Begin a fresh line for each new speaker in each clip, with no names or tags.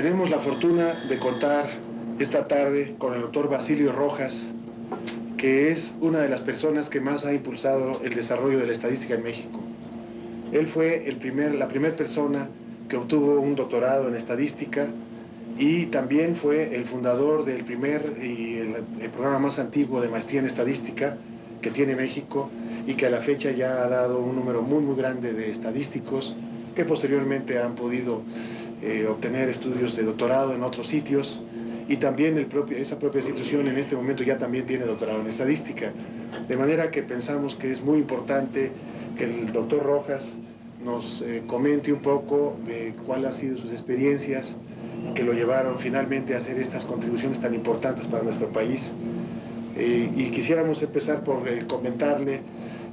Tenemos la fortuna de contar esta tarde con el doctor Basilio Rojas, que es una de las personas que más ha impulsado el desarrollo de la estadística en México. Él fue la primera persona que obtuvo un doctorado en estadística y también fue el fundador del primer y el programa más antiguo de maestría en estadística que tiene México y que a la fecha ya ha dado un número muy grande de estadísticos que posteriormente han podido obtener estudios de doctorado en otros sitios, y también esa propia institución en este momento ya también tiene doctorado en estadística. De manera que pensamos que es muy importante que el doctor Rojas nos comente un poco de cuáles han sido sus experiencias que lo llevaron finalmente a hacer estas contribuciones tan importantes para nuestro país. Y quisiéramos empezar por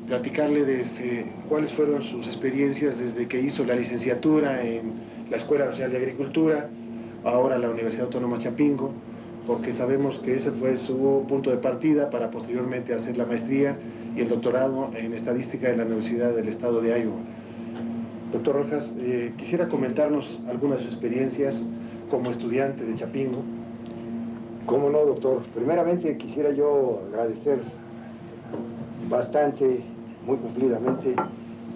platicarle de cuáles fueron sus experiencias desde que hizo la licenciatura en la Escuela Nacional de Agricultura, ahora la Universidad Autónoma Chapingo, porque sabemos que ese fue su punto de partida para posteriormente hacer la maestría y el doctorado en estadística en la Universidad del Estado de Iowa. Doctor Rojas, quisiera comentarnos algunas de sus experiencias como estudiante de Chapingo.
¿Cómo no, doctor? Primeramente quisiera yo agradecer bastante, muy cumplidamente,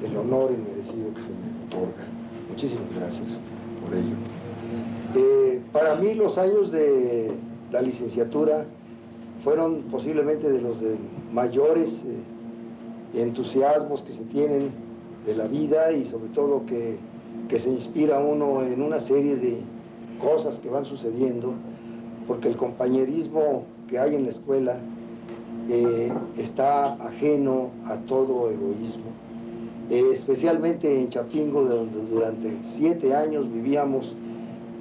el honor inmerecido que se me otorga. Muchísimas gracias por ello. Para mí los años de la licenciatura fueron posiblemente de los de mayores entusiasmos que se tienen de la vida, y sobre todo que se inspira uno en una serie de cosas que van sucediendo, porque el compañerismo que hay en la escuela está ajeno a todo egoísmo. Especialmente en Chapingo, donde durante 7 años vivíamos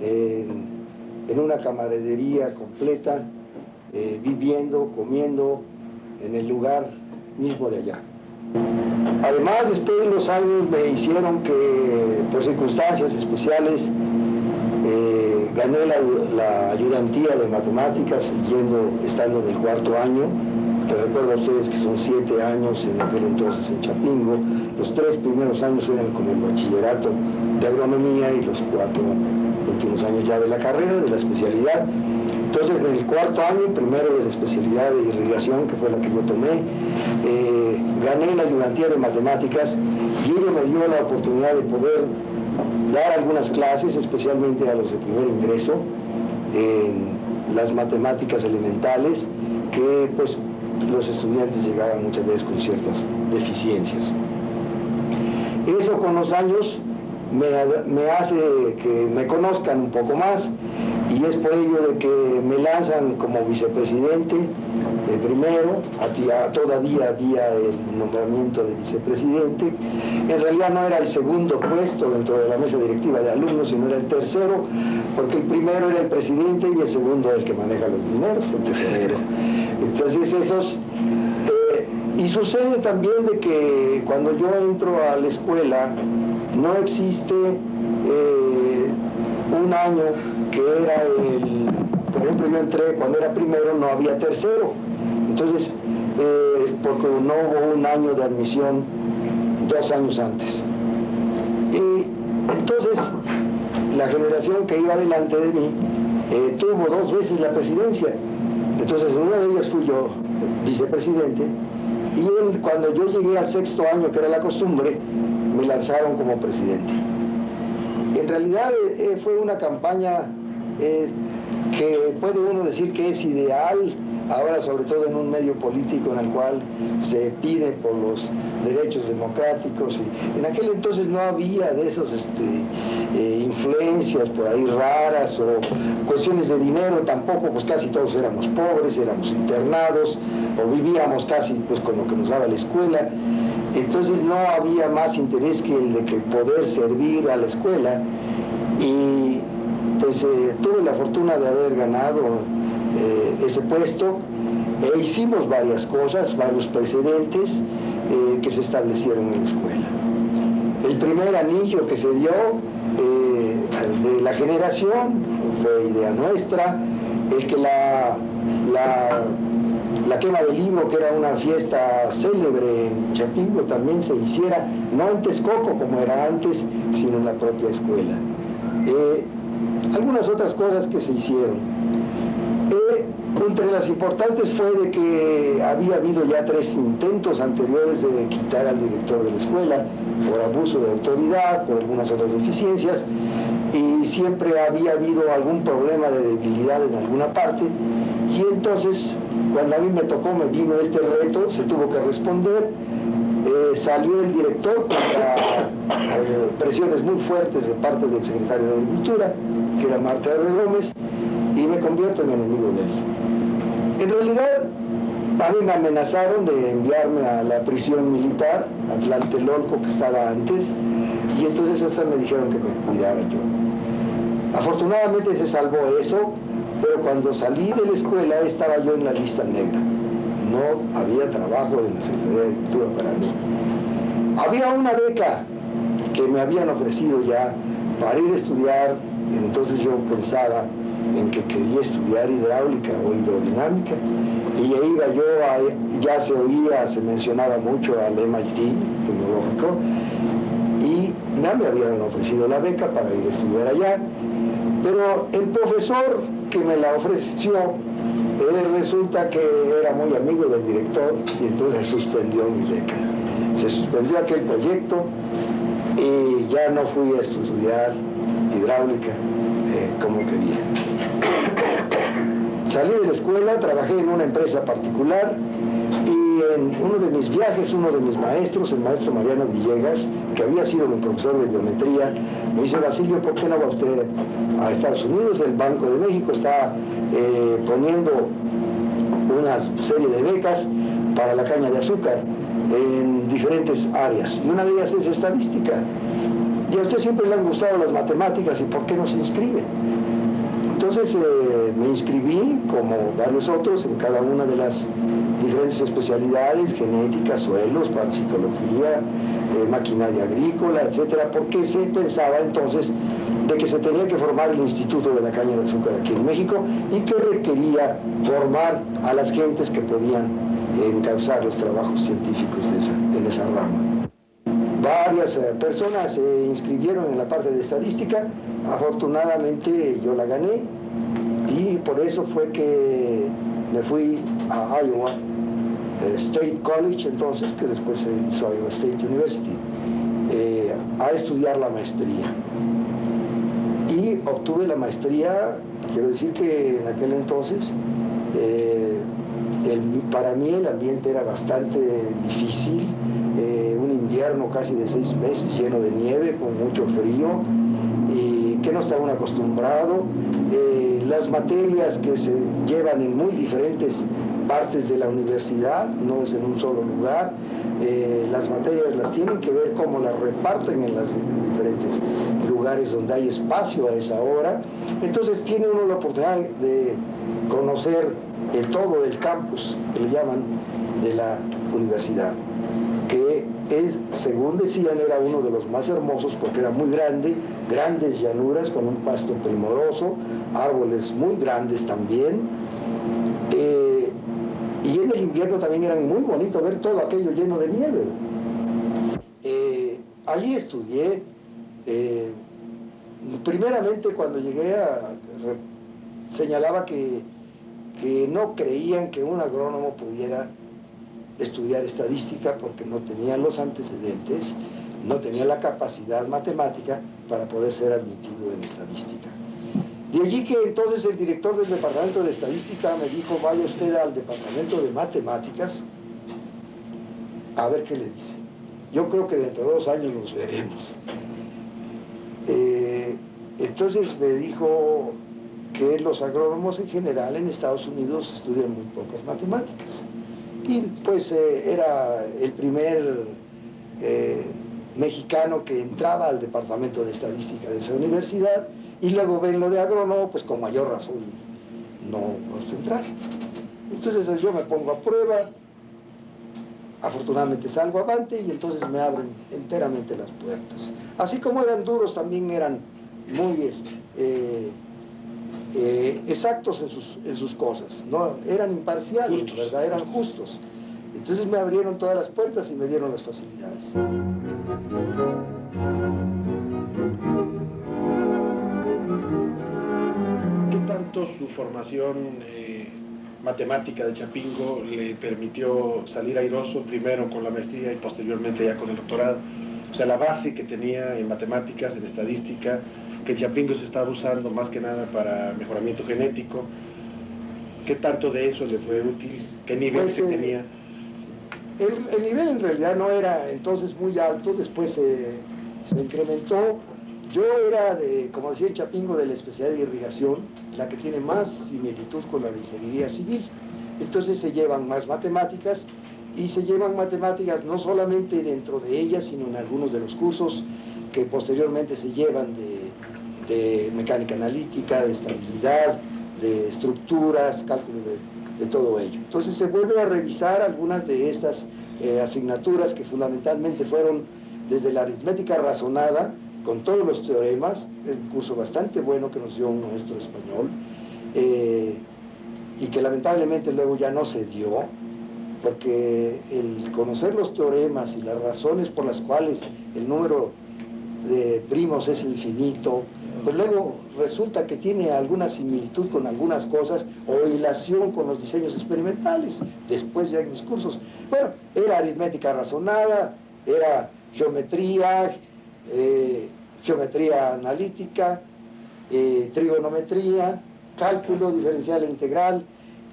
en una camaradería completa, viviendo, comiendo en el lugar mismo de allá. Además, después los años me hicieron que, por circunstancias especiales, gané la ayudantía de matemáticas, estando en el 4º año. Les recuerdo a ustedes que son 7 años en aquel entonces en Chapingo. Los 3 primeros años eran como el bachillerato de agronomía y los 4 últimos años ya de la carrera, de la especialidad. Entonces, en el 4º año, primero de la especialidad de irrigación, que fue la que yo tomé, gané la ayudantía de matemáticas, y ello me dio la oportunidad de poder dar algunas clases, especialmente a los de primer ingreso, en las matemáticas elementales, que pues los estudiantes llegaban muchas veces con ciertas deficiencias. Eso con los años me hace que me conozcan un poco más, y es por ello de que me lanzan como vicepresidente primero. Todavía había el nombramiento de vicepresidente. En realidad no era el segundo puesto dentro de la mesa directiva de alumnos, sino era el tercero, porque el primero era el presidente y el segundo el que maneja los dineros, el tesorero. Entonces y sucede también de que cuando yo entro a la escuela no existe un año que era por ejemplo, yo entré cuando era primero, no había tercero. Entonces, porque no hubo un año de admisión 2 años antes. Y entonces, la generación que iba delante de mí tuvo 2 veces la presidencia. Entonces, en una de ellas fui yo vicepresidente, y cuando yo llegué al 6º año, que era la costumbre, me lanzaron como presidente. En realidad fue una campaña que puede uno decir que es ideal, ahora sobre todo en un medio político en el cual se pide por los derechos democráticos, y en aquel entonces no había de esos influencias por ahí raras o cuestiones de dinero tampoco, pues casi todos éramos pobres, éramos internados o vivíamos casi pues con lo que nos daba la escuela. Entonces no había más interés que el de que poder servir a la escuela, y pues tuve la fortuna de haber ganado ese puesto, e hicimos varias cosas, varios precedentes que se establecieron en la escuela. El primer anillo que se dio de la generación fue idea nuestra, el que la quema del libro, que era una fiesta célebre en Chapingo, también se hiciera, no en Texcoco como era antes, sino en la propia escuela. algunas otras cosas que se hicieron. Entre las importantes fue de que había habido ya 3 intentos anteriores de quitar al director de la escuela por abuso de autoridad, por algunas otras deficiencias, y siempre había habido algún problema de debilidad en alguna parte, y entonces cuando a mí me tocó, me vino este reto, se tuvo que responder. Salió el director contra presiones muy fuertes de parte del secretario de Agricultura, que era Marta R. Gómez, y me convierto en enemigo de él. En realidad, a mí me amenazaron de enviarme a la prisión militar, a Tlatelolco, que estaba antes, y entonces hasta me dijeron que me cuidara yo. Afortunadamente se salvó eso, pero cuando salí de la escuela estaba yo en la lista negra. No había trabajo en la Secretaría de Agricultura para mí. Había una beca que me habían ofrecido ya para ir a estudiar, entonces yo pensaba en que quería estudiar hidráulica o hidrodinámica, y ahí iba yo, ya se oía, se mencionaba mucho al MIT tecnológico, y ya me habían ofrecido la beca para ir a estudiar allá, pero el profesor que me la ofreció, resulta que era muy amigo del director, y entonces suspendió mi beca. Se suspendió aquel proyecto y ya no fui a estudiar hidráulica como quería. Salí de la escuela, trabajé en una empresa particular, y en uno de mis viajes, uno de mis maestros, el maestro Mariano Villegas, que había sido mi profesor de biometría, me dice: Basilio, ¿por qué no va usted a Estados Unidos? El Banco de México está poniendo una serie de becas para la caña de azúcar en diferentes áreas, y una de ellas es estadística. Y a usted siempre le han gustado las matemáticas, ¿y por qué no se inscribe? Entonces me inscribí, como varios otros, en cada una de las diferentes especialidades: genética, suelos, parasitología, maquinaria agrícola, etcétera, porque se pensaba entonces de que se tenía que formar el Instituto de la Caña de Azúcar aquí en México, y que requería formar a las gentes que podían encauzar los trabajos científicos en esa rama. Varias personas se inscribieron en la parte de estadística. Afortunadamente yo la gané, y por eso fue que me fui a Iowa State College, entonces, que después se hizo Iowa State University, a estudiar la maestría. Y obtuve la maestría. Quiero decir que en aquel entonces para mí el ambiente era bastante difícil, un invierno casi de 6 meses lleno de nieve, con mucho frío, y que no estaba uno acostumbrado. Las materias que se llevan en muy diferentes partes de la universidad, no es en un solo lugar. Las materias las tienen que ver cómo las reparten en los diferentes lugares donde hay espacio a esa hora. Entonces tiene uno la oportunidad de conocer todo el campus, que le llaman, de la universidad, que según decían, era uno de los más hermosos porque era muy grande, grandes llanuras con un pasto primoroso, árboles muy grandes también, y en el invierno también era muy bonito ver todo aquello lleno de nieve. Allí estudié. Primeramente, cuando llegué señalaba que no creían que un agrónomo pudiera estudiar estadística porque no tenía los antecedentes, no tenía la capacidad matemática para poder ser admitido en estadística. De allí que entonces el director del departamento de estadística me dijo: vaya usted al departamento de matemáticas a ver qué le dice. Yo creo que dentro de 2 años nos veremos. Entonces me dijo que los agrónomos en general en Estados Unidos estudian muy pocas matemáticas. Y pues era el primer mexicano que entraba al departamento de estadística de esa universidad, y luego ven lo de agrónomo, pues con mayor razón no puedo entrar. Entonces yo me pongo a prueba, afortunadamente salgo avante, y entonces me abren enteramente las puertas. Así como eran duros, también eran muy exactos en sus cosas, no eran imparciales, justos, ¿verdad? Eran justos. Entonces me abrieron todas las puertas y me dieron las facilidades.
tanto su formación matemática de Chapingo le permitió salir airoso, primero con la maestría y posteriormente ya con el doctorado. O sea, la base que tenía en matemáticas, en estadística, que Chapingo se estaba usando más que nada para mejoramiento genético. ¿Qué tanto de eso le fue útil? ¿Qué nivel se tenía?
El nivel en realidad no era entonces muy alto, después se incrementó. Yo era, como decía el Chapingo, de la especialidad de irrigación, la que tiene más similitud con la de ingeniería civil. Entonces se llevan más matemáticas, y se llevan matemáticas no solamente dentro de ellas, sino en algunos de los cursos que posteriormente se llevan de mecánica analítica, de estabilidad, de estructuras, cálculo de todo ello. Entonces se vuelve a revisar algunas de estas asignaturas que fundamentalmente fueron desde la aritmética razonada, con todos los teoremas, un curso bastante bueno que nos dio un maestro español, y que lamentablemente luego ya no se dio, porque el conocer los teoremas y las razones por las cuales el número de primos es infinito, pues luego resulta que tiene alguna similitud con algunas cosas o hilación con los diseños experimentales, después ya en mis cursos. Bueno, era aritmética razonada, era geometría, geometría analítica, trigonometría, cálculo diferencial e integral,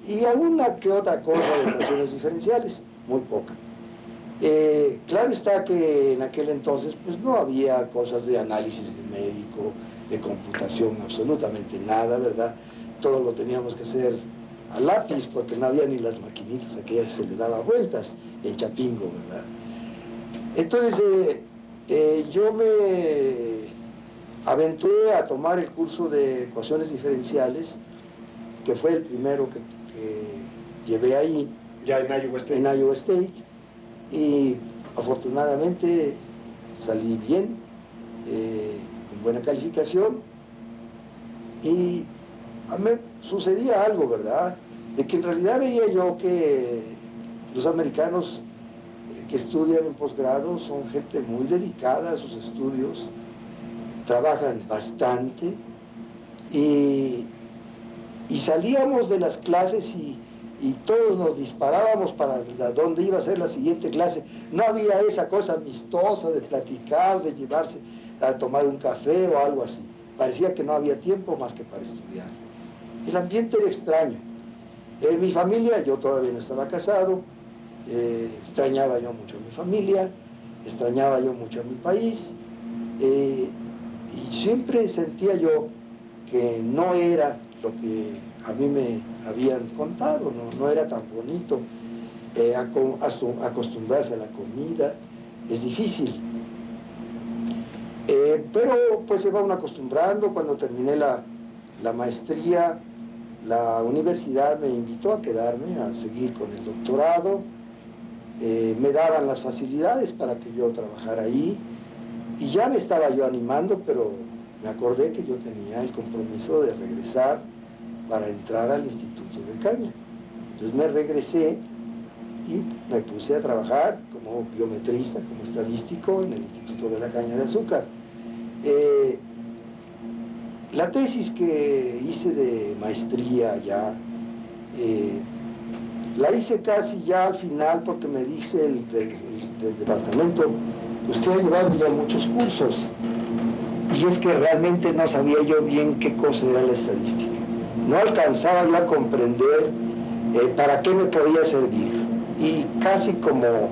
y alguna que otra cosa de ecuaciones diferenciales, muy poca. Claro está que en aquel entonces pues no había cosas de análisis numérico, de computación, absolutamente nada, ¿verdad? Todo lo teníamos que hacer a lápiz, porque no había ni las maquinitas aquellas que se les daba vueltas en Chapingo, ¿verdad? Entonces yo me aventuré a tomar el curso de ecuaciones diferenciales, que fue el primero que llevé ahí.
Ya en Iowa State.
En Iowa State. Y afortunadamente salí bien, con buena calificación, y a mí sucedía algo, ¿verdad? De que en realidad veía yo que los americanos que estudian en posgrado son gente muy dedicada a sus estudios, trabajan bastante, y salíamos de las clases y todos nos disparábamos para dónde iba a ser la siguiente clase. No había esa cosa amistosa de platicar, de llevarse a tomar un café o algo así. Parecía que no había tiempo más que para estudiar. El ambiente era extraño. En mi familia, yo todavía no estaba casado, extrañaba yo mucho a mi familia, extrañaba yo mucho a mi país, y siempre sentía yo que no era lo que a mí me habían contado, no era tan bonito. Acostumbrarse a la comida es difícil, pero pues se va uno acostumbrando. Cuando terminé la maestría, la universidad me invitó a quedarme, a seguir con el doctorado, me daban las facilidades para que yo trabajara ahí, y ya me estaba yo animando, pero me acordé que yo tenía el compromiso de regresar para entrar al Instituto de Caña. Entonces me regresé y me puse a trabajar como biometrista, como estadístico en el Instituto de la Caña de Azúcar. La tesis que hice de maestría ya, la hice casi ya al final, porque me dice el del departamento: usted ha llevado ya muchos cursos. Y es que realmente no sabía yo bien qué cosa era la estadística. No alcanzaba yo a comprender para qué me podía servir. Y casi como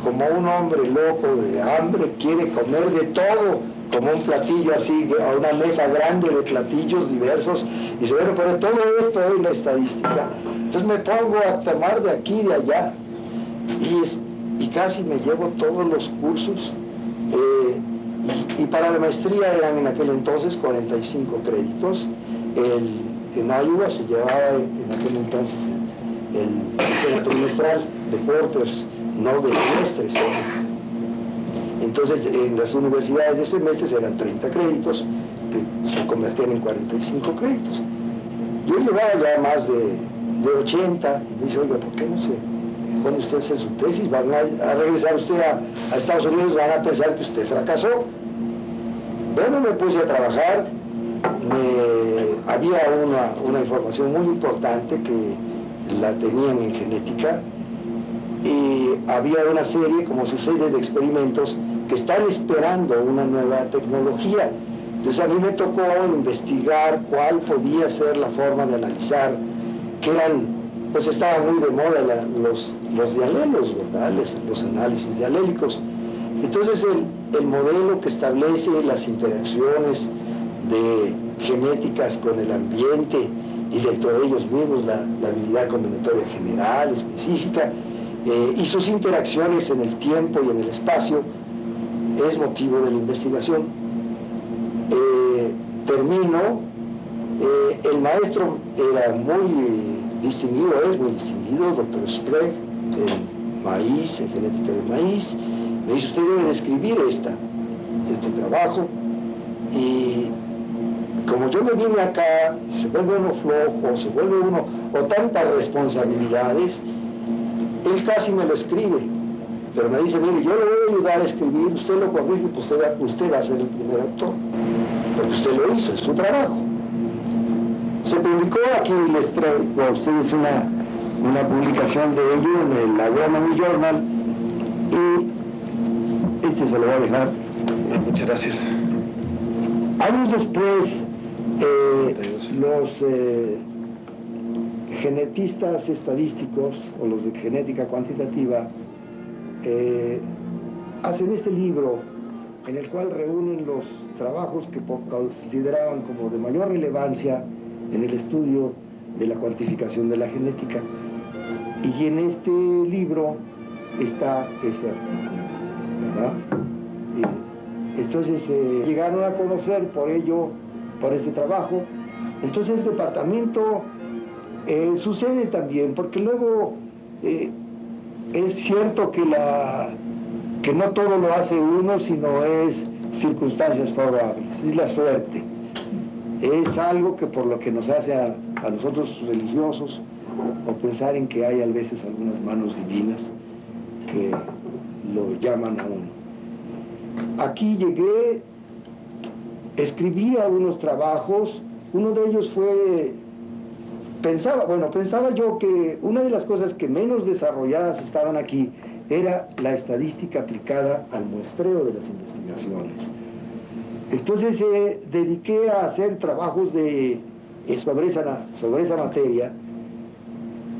un hombre loco de hambre, quiere comer de todo, como un platillo así, a una mesa grande de platillos diversos, y dice: bueno, pero todo esto es la estadística. Entonces me pongo a tomar de aquí y de allá, y casi me llevo todos los cursos, y para la maestría eran en aquel entonces 45 créditos. En Iowa se llevaba en aquel entonces el trimestral de quarters, no de semestres. Entonces en las universidades de semestres eran 30 créditos, que se convertían en 45 créditos. Yo llevaba ya más de 80, y me dice: oiga, ¿por qué no se pone usted a hacer su tesis? Van a regresar usted a Estados Unidos, van a pensar que usted fracasó. Bueno, me puse a trabajar, me había una información muy importante que la tenían en genética, y había una serie, como sucede, de experimentos que están esperando una nueva tecnología. Entonces a mí me tocó investigar cuál podía ser la forma de analizar, que eran, pues estaban muy de moda los dialelos, ¿verdad? Los análisis dialélicos. Entonces el modelo que establece las interacciones de genéticas con el ambiente y dentro de ellos mismos la habilidad combinatoria general, específica, y sus interacciones en el tiempo y en el espacio, es motivo de la investigación. Termino, el maestro era muy distinguido, es muy distinguido, doctor Sprague, en maíz, en genética de maíz. Me dice, usted debe de escribir este trabajo, y como yo me vine acá, se vuelve uno flojo, se vuelve uno, o tantas responsabilidades, él casi me lo escribe, pero me dice, mire, yo le voy a ayudar a escribir, usted lo corrige, pues usted va a ser el primer autor, porque usted lo hizo, es su trabajo. Se publicó, aquí les traigo a ustedes una publicación de ello en el Agronomy Journal, y este se lo voy a dejar.
Muchas gracias.
Años después, los genetistas estadísticos, o los de genética cuantitativa, hacen este libro en el cual reúnen los trabajos que consideraban como de mayor relevancia en el estudio de la cuantificación de la genética. Y en este libro está ese artículo, ¿verdad? Entonces llegaron a conocer por este trabajo. Entonces el departamento sucede también, porque luego es cierto que no todo lo hace uno, sino es circunstancias favorables, es la suerte. Es algo que por lo que nos hace a nosotros religiosos, o pensar en que hay a veces algunas manos divinas que lo llaman a uno. Aquí llegué, escribí algunos trabajos, uno de ellos fue, pensaba yo que una de las cosas que menos desarrolladas estaban aquí era la estadística aplicada al muestreo de las investigaciones. Entonces dediqué a hacer trabajos sobre esa materia,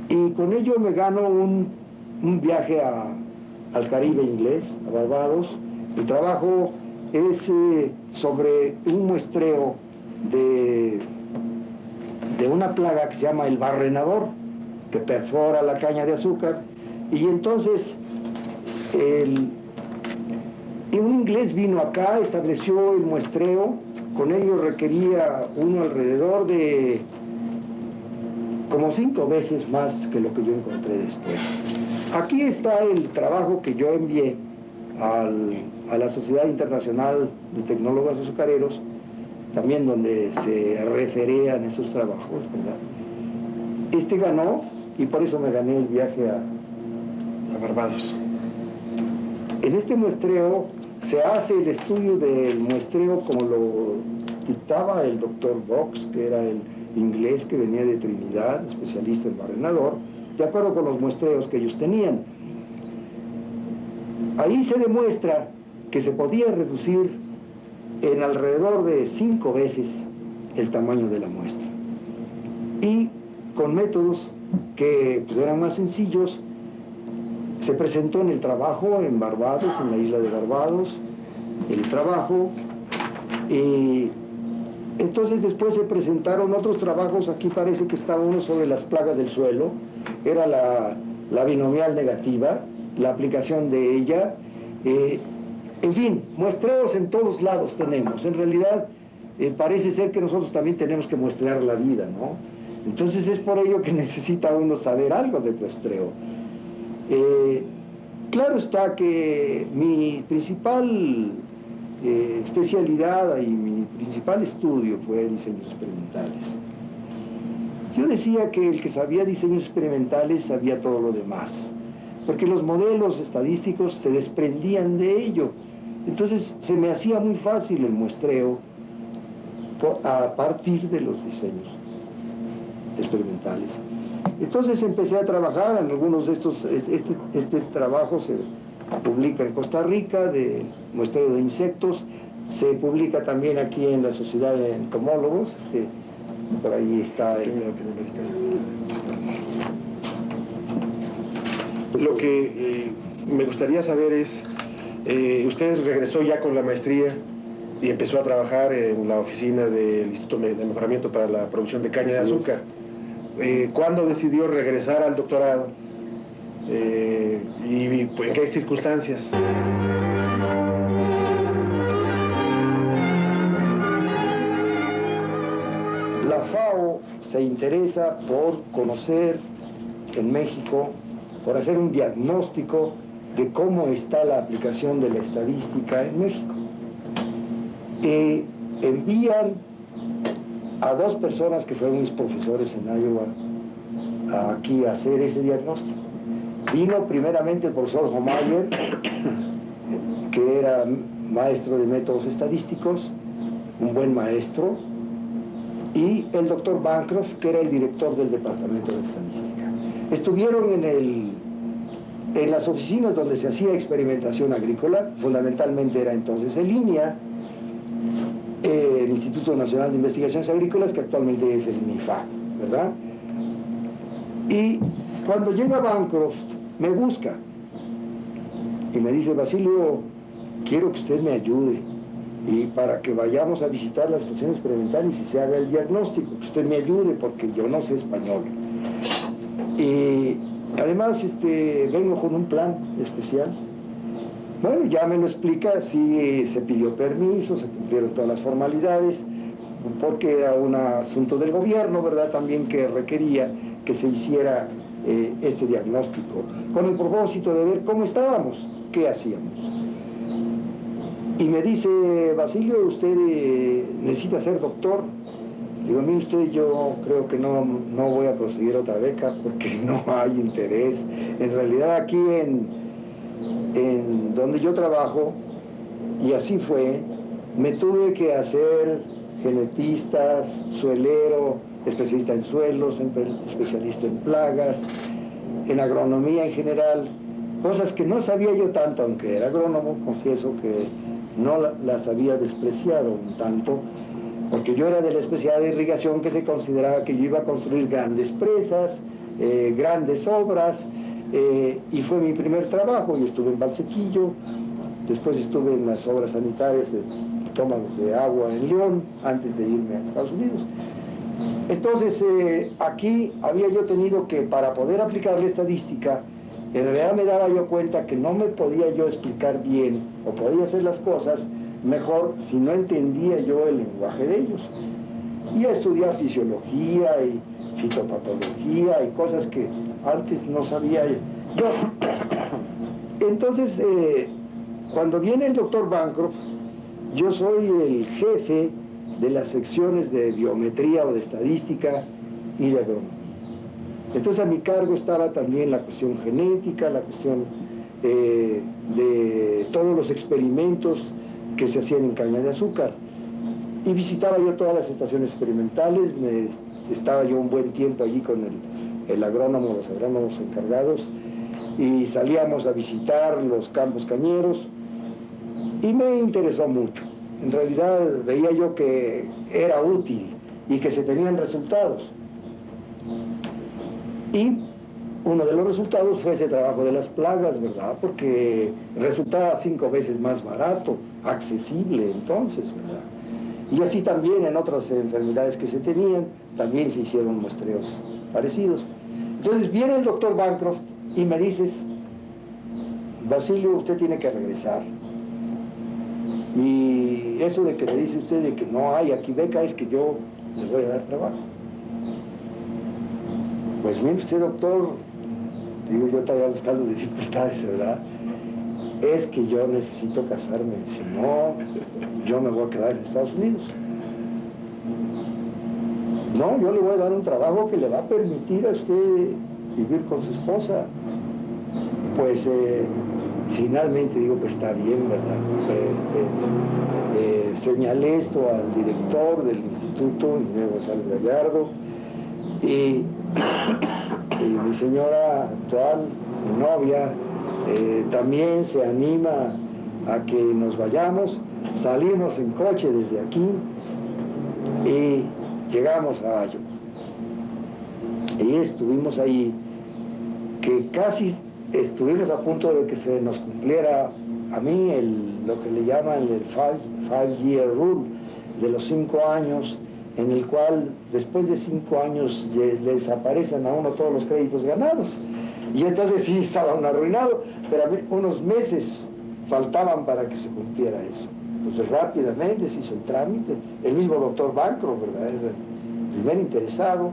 y con ello me gano un viaje al Caribe inglés, a Barbados. El trabajo es sobre un muestreo de una plaga que se llama el barrenador, que perfora la caña de azúcar. Y entonces un inglés vino acá, estableció el muestreo. Con ello requería uno alrededor de como 5 veces más que lo que yo encontré después. Aquí está el trabajo que yo envié a la Sociedad Internacional de Tecnólogos Azucareros, también donde se referían esos trabajos, ¿verdad? Este ganó, y por eso me gané el viaje a
Barbados.
En este muestreo se hace el estudio del muestreo como lo dictaba el doctor Box, que era el inglés que venía de Trinidad, especialista en barrenador, de acuerdo con los muestreos que ellos tenían. Ahí se demuestra que se podía reducir en alrededor de 5 veces el tamaño de la muestra. Y con métodos que pues, eran más sencillos. Se presentó en el trabajo en Barbados, en la isla de Barbados, el trabajo, y entonces después se presentaron otros trabajos. Aquí parece que estaba uno sobre las plagas del suelo, era la binomial negativa, la aplicación de ella, en fin, muestreos en todos lados tenemos. En realidad parece ser que nosotros también tenemos que muestrear la vida, ¿no? Entonces es por ello que necesita uno saber algo de muestreo. Claro está que mi principal especialidad y mi principal estudio fue diseños experimentales. Yo decía que el que sabía diseños experimentales sabía todo lo demás, porque los modelos estadísticos se desprendían de ello. Entonces se me hacía muy fácil el muestreo, a partir de los diseños experimentales. Entonces empecé a trabajar en algunos de estos. Este trabajo se publica en Costa Rica, de muestreo de insectos, se publica también aquí en la Sociedad de Entomólogos, por ahí está
Lo que me gustaría saber es, usted regresó ya con la maestría y empezó a trabajar en la oficina del Instituto de Mejoramiento para la Producción de Caña de Azúcar. ¿Cuándo decidió regresar al doctorado? ¿Y en qué circunstancias?
La FAO se interesa por conocer en México, por hacer un diagnóstico de cómo está la aplicación de la estadística en México. Envían a 2 personas que fueron mis profesores en Iowa aquí a hacer ese diagnóstico. Vino primeramente el profesor Homayer, que era maestro de métodos estadísticos, un buen maestro, y el doctor Bancroft, que era el director del Departamento de Estadística. Estuvieron en las oficinas donde se hacía experimentación agrícola, fundamentalmente era entonces el INIA, el Instituto Nacional de Investigaciones Agrícolas, que actualmente es el INIFA, ¿verdad? Y cuando llega Bancroft, me busca y me dice: Basilio, quiero que usted me ayude y para que vayamos a visitar la estación experimental y se haga el diagnóstico, que usted me ayude porque yo no sé español. Y además vengo con un plan especial. Bueno, ya me lo explica, sí se pidió permiso, se cumplieron todas las formalidades, porque era un asunto del gobierno, ¿verdad?, también que requería que se hiciera este diagnóstico, con el propósito de ver cómo estábamos, qué hacíamos. Y me dice: Basilio, ¿usted necesita ser doctor? Digo: mire usted, yo creo que no voy a conseguir otra beca porque no hay interés. En realidad aquí en donde yo trabajo, y así fue, me tuve que hacer genetista, suelero, especialista en suelos, especialista en plagas, en agronomía en general, cosas que no sabía yo tanto, aunque era agrónomo, confieso que no las había despreciado un tanto, porque yo era de la especialidad de irrigación que se consideraba que yo iba a construir grandes presas, grandes obras, y fue mi primer trabajo. Yo estuve en Valsequillo, después estuve en las obras sanitarias de tomas de agua en León, antes de irme a Estados Unidos. Entonces, aquí había yo tenido que, para poder aplicar la estadística, en realidad me daba yo cuenta que no me podía yo explicar bien, o podía hacer las cosas mejor si no entendía yo el lenguaje de ellos. Y a estudiar fisiología y fitopatología y cosas que antes no sabía yo. Entonces, cuando viene el doctor Bancroft, yo soy el jefe de las secciones de biometría o de estadística y de agronomía. Entonces a mi cargo estaba también la cuestión genética, la cuestión de todos los experimentos que se hacían en caña de azúcar. Y visitaba yo todas las estaciones experimentales, estaba yo un buen tiempo allí con el agrónomo, los agrónomos encargados, y salíamos a visitar los campos cañeros, y me interesó mucho. En realidad veía yo que era útil y que se tenían resultados. Y uno de los resultados fue ese trabajo de las plagas, ¿verdad? Porque resultaba 5 veces más barato, accesible entonces, ¿verdad? Y así también en otras enfermedades que se tenían, también se hicieron muestreos parecidos. Entonces viene el doctor Bancroft y me dice: Basilio, usted tiene que regresar. Y eso de que me dice usted de que no hay aquí beca es que yo les voy a dar trabajo. Pues mire usted, doctor, digo, yo estaba buscando dificultades, ¿verdad? Es que yo necesito casarme, si no, yo me voy a quedar en Estados Unidos. No, yo le voy a dar un trabajo que le va a permitir a usted vivir con su esposa. Pues Finalmente digo que está bien, ¿verdad? Señalé esto al director del instituto, Ingeniero González Gallardo, y mi señora actual, mi novia, también se anima a que nos vayamos. Salimos en coche desde aquí y llegamos a Iowa. Y estuvimos ahí, que casi estuvimos a punto de que se nos cumpliera a mí lo que le llaman el five-year rule, de los 5 años, en el cual después de 5 años les aparecen a uno todos los créditos ganados. Y entonces sí, estaba uno arruinado, pero a mí unos meses faltaban para que se cumpliera eso. Entonces rápidamente se hizo el trámite, el mismo doctor Bancro, ¿verdad?, era el primer interesado.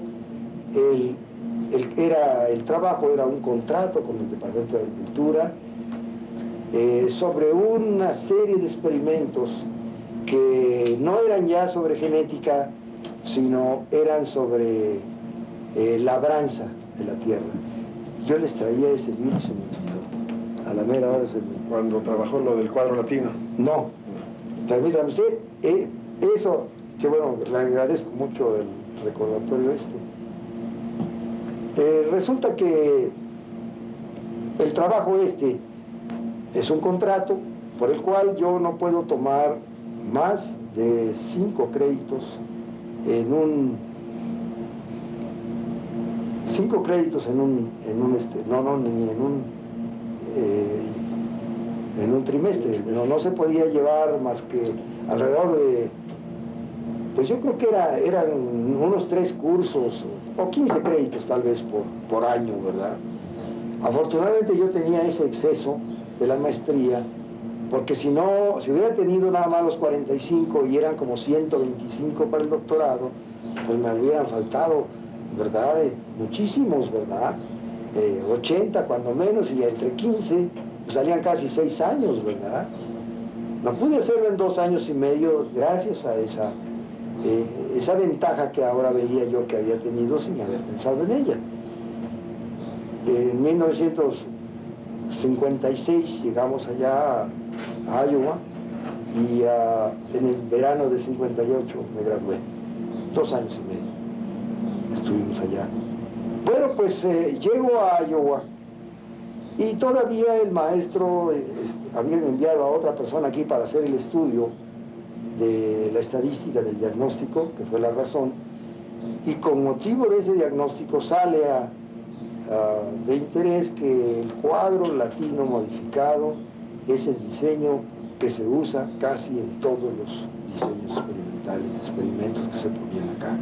El trabajo era un contrato con el Departamento de Agricultura sobre una serie de experimentos que no eran ya sobre genética, sino eran sobre labranza de la tierra. Yo les traía ese libro y se me olvidó. A la mera hora se me...
Cuando trabajó lo del cuadro latino.
No, permítame usted, eso, que bueno, le agradezco mucho el recordatorio este. Resulta que el trabajo este es un contrato por el cual yo no puedo tomar más de 5 créditos en un... 5 créditos en un trimestre. No se podía llevar más que alrededor de... Pues yo creo que eran unos 3 cursos o 15 créditos tal vez por año, ¿verdad? Afortunadamente yo tenía ese exceso de la maestría, porque si hubiera tenido nada más los 45 y eran como 125 para el doctorado, pues me hubieran faltado, ¿verdad?, muchísimos, ¿verdad? 80 cuando menos, y entre 15 pues salían casi 6 años, ¿verdad? No pude hacerlo en 2 años y medio gracias a esa ventaja que ahora veía yo que había tenido sin haber pensado en ella. En 1956 llegamos allá a Iowa y en el verano de 58 me gradué. 2 años y medio estuvimos allá. Bueno, pues llego a Iowa y todavía el maestro había enviado a otra persona aquí para hacer el estudio de la estadística del diagnóstico, que fue la razón, y con motivo de ese diagnóstico sale de interés que el cuadro latino modificado es el diseño que se usa casi en todos los diseños experimentos que se ponían acá.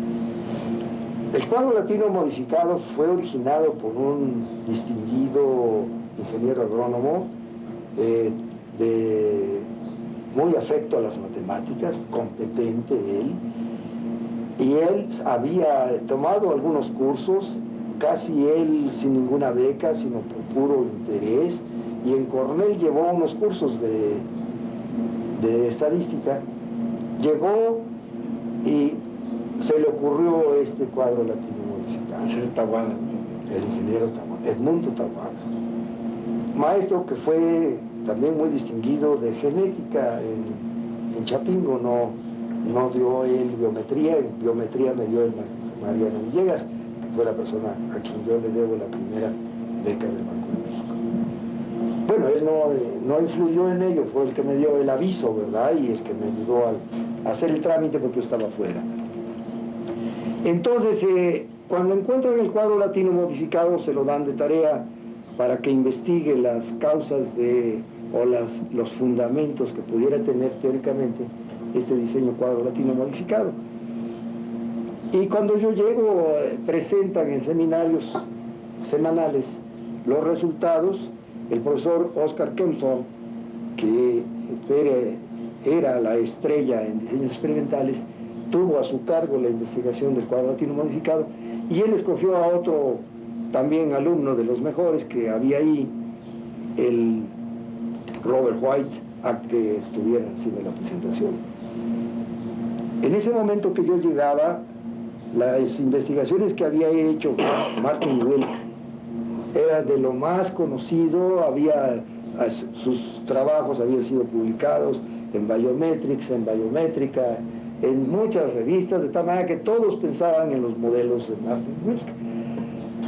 El cuadro latino modificado fue originado por un distinguido ingeniero agrónomo muy afecto a las matemáticas, competente él, y él había tomado algunos cursos, casi él sin ninguna beca, sino por puro interés, y en Cornell llevó unos cursos de estadística. Llegó y se le ocurrió este cuadro latino modificado.
El ingeniero Taboada.
El ingeniero Taboada, Edmundo Taboada, maestro que fue también muy distinguido de genética en Chapingo. No dio él biometría, en biometría me dio el Mariano Villegas, que fue la persona a quien yo le debo la primera beca del Banco de México. Bueno, él no influyó en ello, fue el que me dio el aviso, ¿verdad?, y el que me ayudó a hacer el trámite porque yo estaba afuera. Entonces, cuando encuentran el cuadro latino modificado, se lo dan de tarea para que investigue las causas o los fundamentos que pudiera tener teóricamente este diseño cuadro latino modificado. Y cuando yo llego, presentan en seminarios semanales los resultados. El profesor Oscar Kempthorne, que era la estrella en diseños experimentales, tuvo a su cargo la investigación del cuadro latino modificado, y él escogió a otro también alumno de los mejores que había ahí, el Robert White, a que estuviera haciendo la presentación. En ese momento que yo llegaba, las investigaciones que había hecho Martin Wilk era de lo más conocido, había sus trabajos habían sido publicados en Biometrics, en Biométrica, en muchas revistas, de tal manera que todos pensaban en los modelos de Martin Wilk.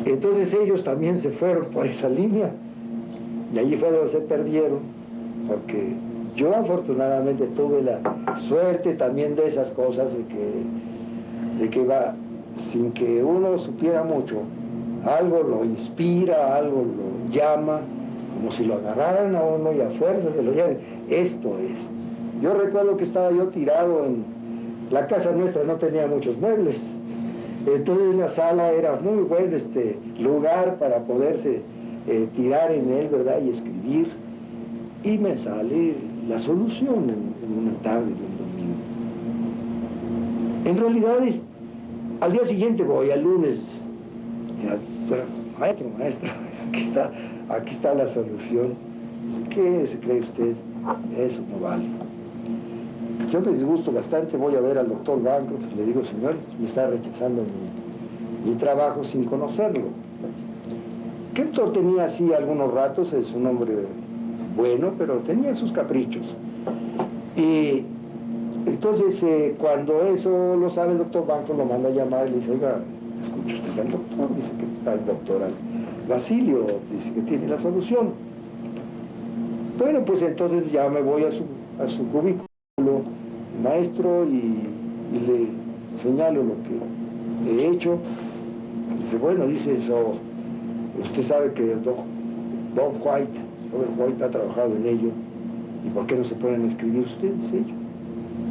Entonces ellos también se fueron por esa línea, y allí fue donde se perdieron, porque yo afortunadamente tuve la suerte también de esas cosas, de que va, sin que uno supiera mucho, algo lo inspira, algo lo llama, como si lo agarraran a uno y a fuerza se lo lleven. Esto es. Yo recuerdo que estaba yo tirado en la casa nuestra, no tenía muchos muebles, entonces la sala era muy buen lugar para poderse tirar en él, ¿verdad? Y escribir, y me sale la solución en una tarde de un domingo. En realidad, al día siguiente voy, al lunes, pero maestro, aquí está la solución. ¿Qué se cree usted? Eso no vale. Yo me disgusto bastante, voy a ver al doctor Bancroft y le digo, señor, me está rechazando mi trabajo sin conocerlo. Kempthorne tenía así algunos ratos, es un hombre bueno, pero tenía sus caprichos. Y entonces, cuando eso lo sabe el doctor Bancroft, lo manda a llamar y le dice, oiga, escuche usted al doctor, dice que está el doctor Basilio, dice que tiene la solución. Bueno, pues entonces ya me voy a su cubículo, maestro, y le señalo lo que he hecho. Dice, bueno, dice eso, usted sabe que Robert White ha trabajado en ello, ¿y por qué no se pueden escribir ustedes ello?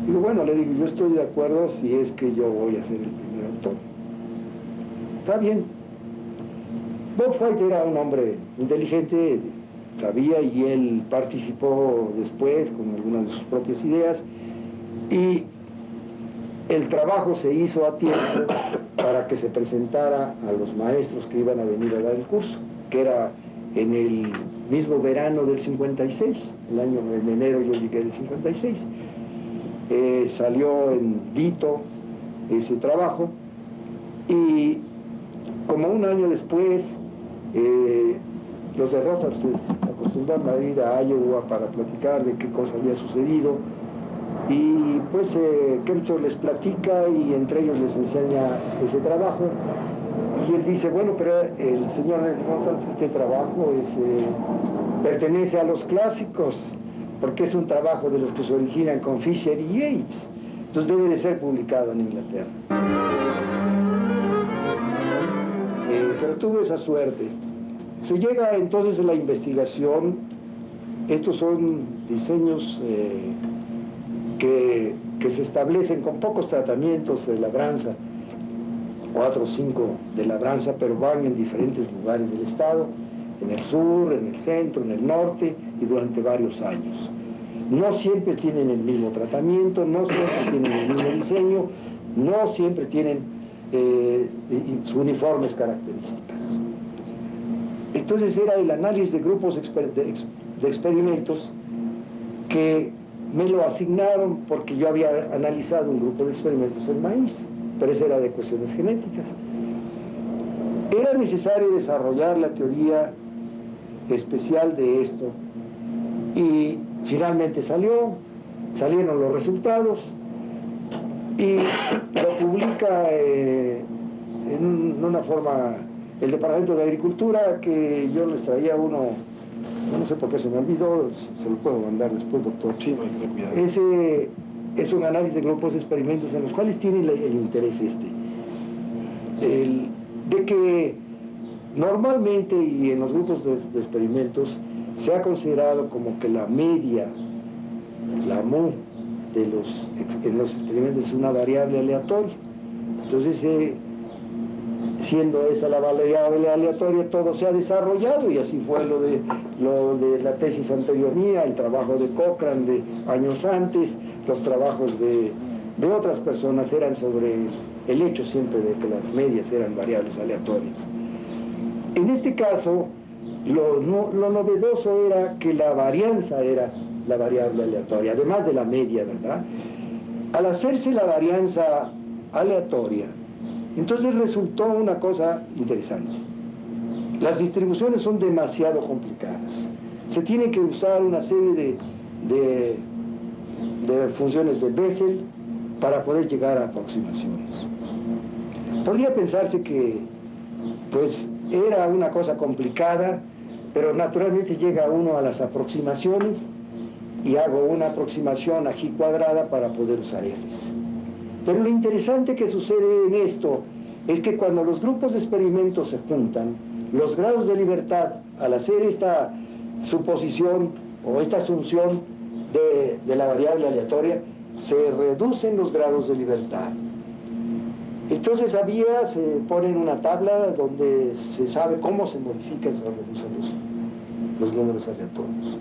Digo, bueno, le digo, yo estoy de acuerdo si es que yo voy a ser el primer autor. Está bien. Bob White era un hombre inteligente, sabía, y él participó después con algunas de sus propias ideas, y el trabajo se hizo a tiempo para que se presentara a los maestros que iban a venir a dar el curso, que era en el mismo verano del 56, en enero yo llegué del 56. Salió en Dito ese trabajo, y como un año después, los de Rotherham se acostumbraron a ir a Iowa para platicar de qué cosa había sucedido, y pues Kempthorne les platica y entre ellos les enseña ese trabajo, y él dice, bueno, pero el señor Rotherham, este trabajo pertenece a los clásicos, porque es un trabajo de los que se originan con Fisher y Yates, entonces debe de ser publicado en Inglaterra. Pero tuve esa suerte. Se llega entonces a la investigación. Estos son diseños que se establecen con pocos tratamientos de labranza, 4 o 5 de labranza, pero van en diferentes lugares del estado, en el sur, en el centro, en el norte, y durante varios años. No siempre tienen el mismo tratamiento, no siempre tienen el mismo diseño, no siempre tienen sus uniformes características. Entonces era el análisis de grupos de experimentos que me lo asignaron porque yo había analizado un grupo de experimentos en maíz, pero eso era de cuestiones genéticas. Era necesario desarrollar la teoría especial de esto, y finalmente salieron los resultados, y lo publica en una forma el Departamento de Agricultura, que yo les traía uno, no sé por qué se me olvidó, se lo puedo mandar después, doctor.
Sí, no hay que tener cuidado.
Ese es un análisis de grupos de experimentos en los cuales tiene el interés de que normalmente, y en los grupos de experimentos, se ha considerado como que la media, la mu, en los experimentos es una variable aleatoria. Entonces, siendo esa la variable aleatoria, todo se ha desarrollado, y así fue lo de la tesis anterior mía, el trabajo de Cochrane de años antes, los trabajos de otras personas eran sobre el hecho siempre de que las medias eran variables aleatorias. En este caso, lo novedoso era que la varianza era la variable aleatoria, además de la media, ¿verdad? Al hacerse la varianza aleatoria, entonces resultó una cosa interesante. Las distribuciones son demasiado complicadas. se tiene que usar una serie de funciones de Bessel para poder llegar a aproximaciones. Podría pensarse que pues era una cosa complicada, pero naturalmente llega uno a las aproximaciones y hago una aproximación a G cuadrada para poder usar Fs. Pero lo interesante que sucede en esto es que cuando los grupos de experimentos se juntan, los grados de libertad, al hacer esta suposición o esta asunción de la variable aleatoria, se reducen los grados de libertad. Entonces se pone en una tabla donde se sabe cómo se modifican o reducen los números aleatorios.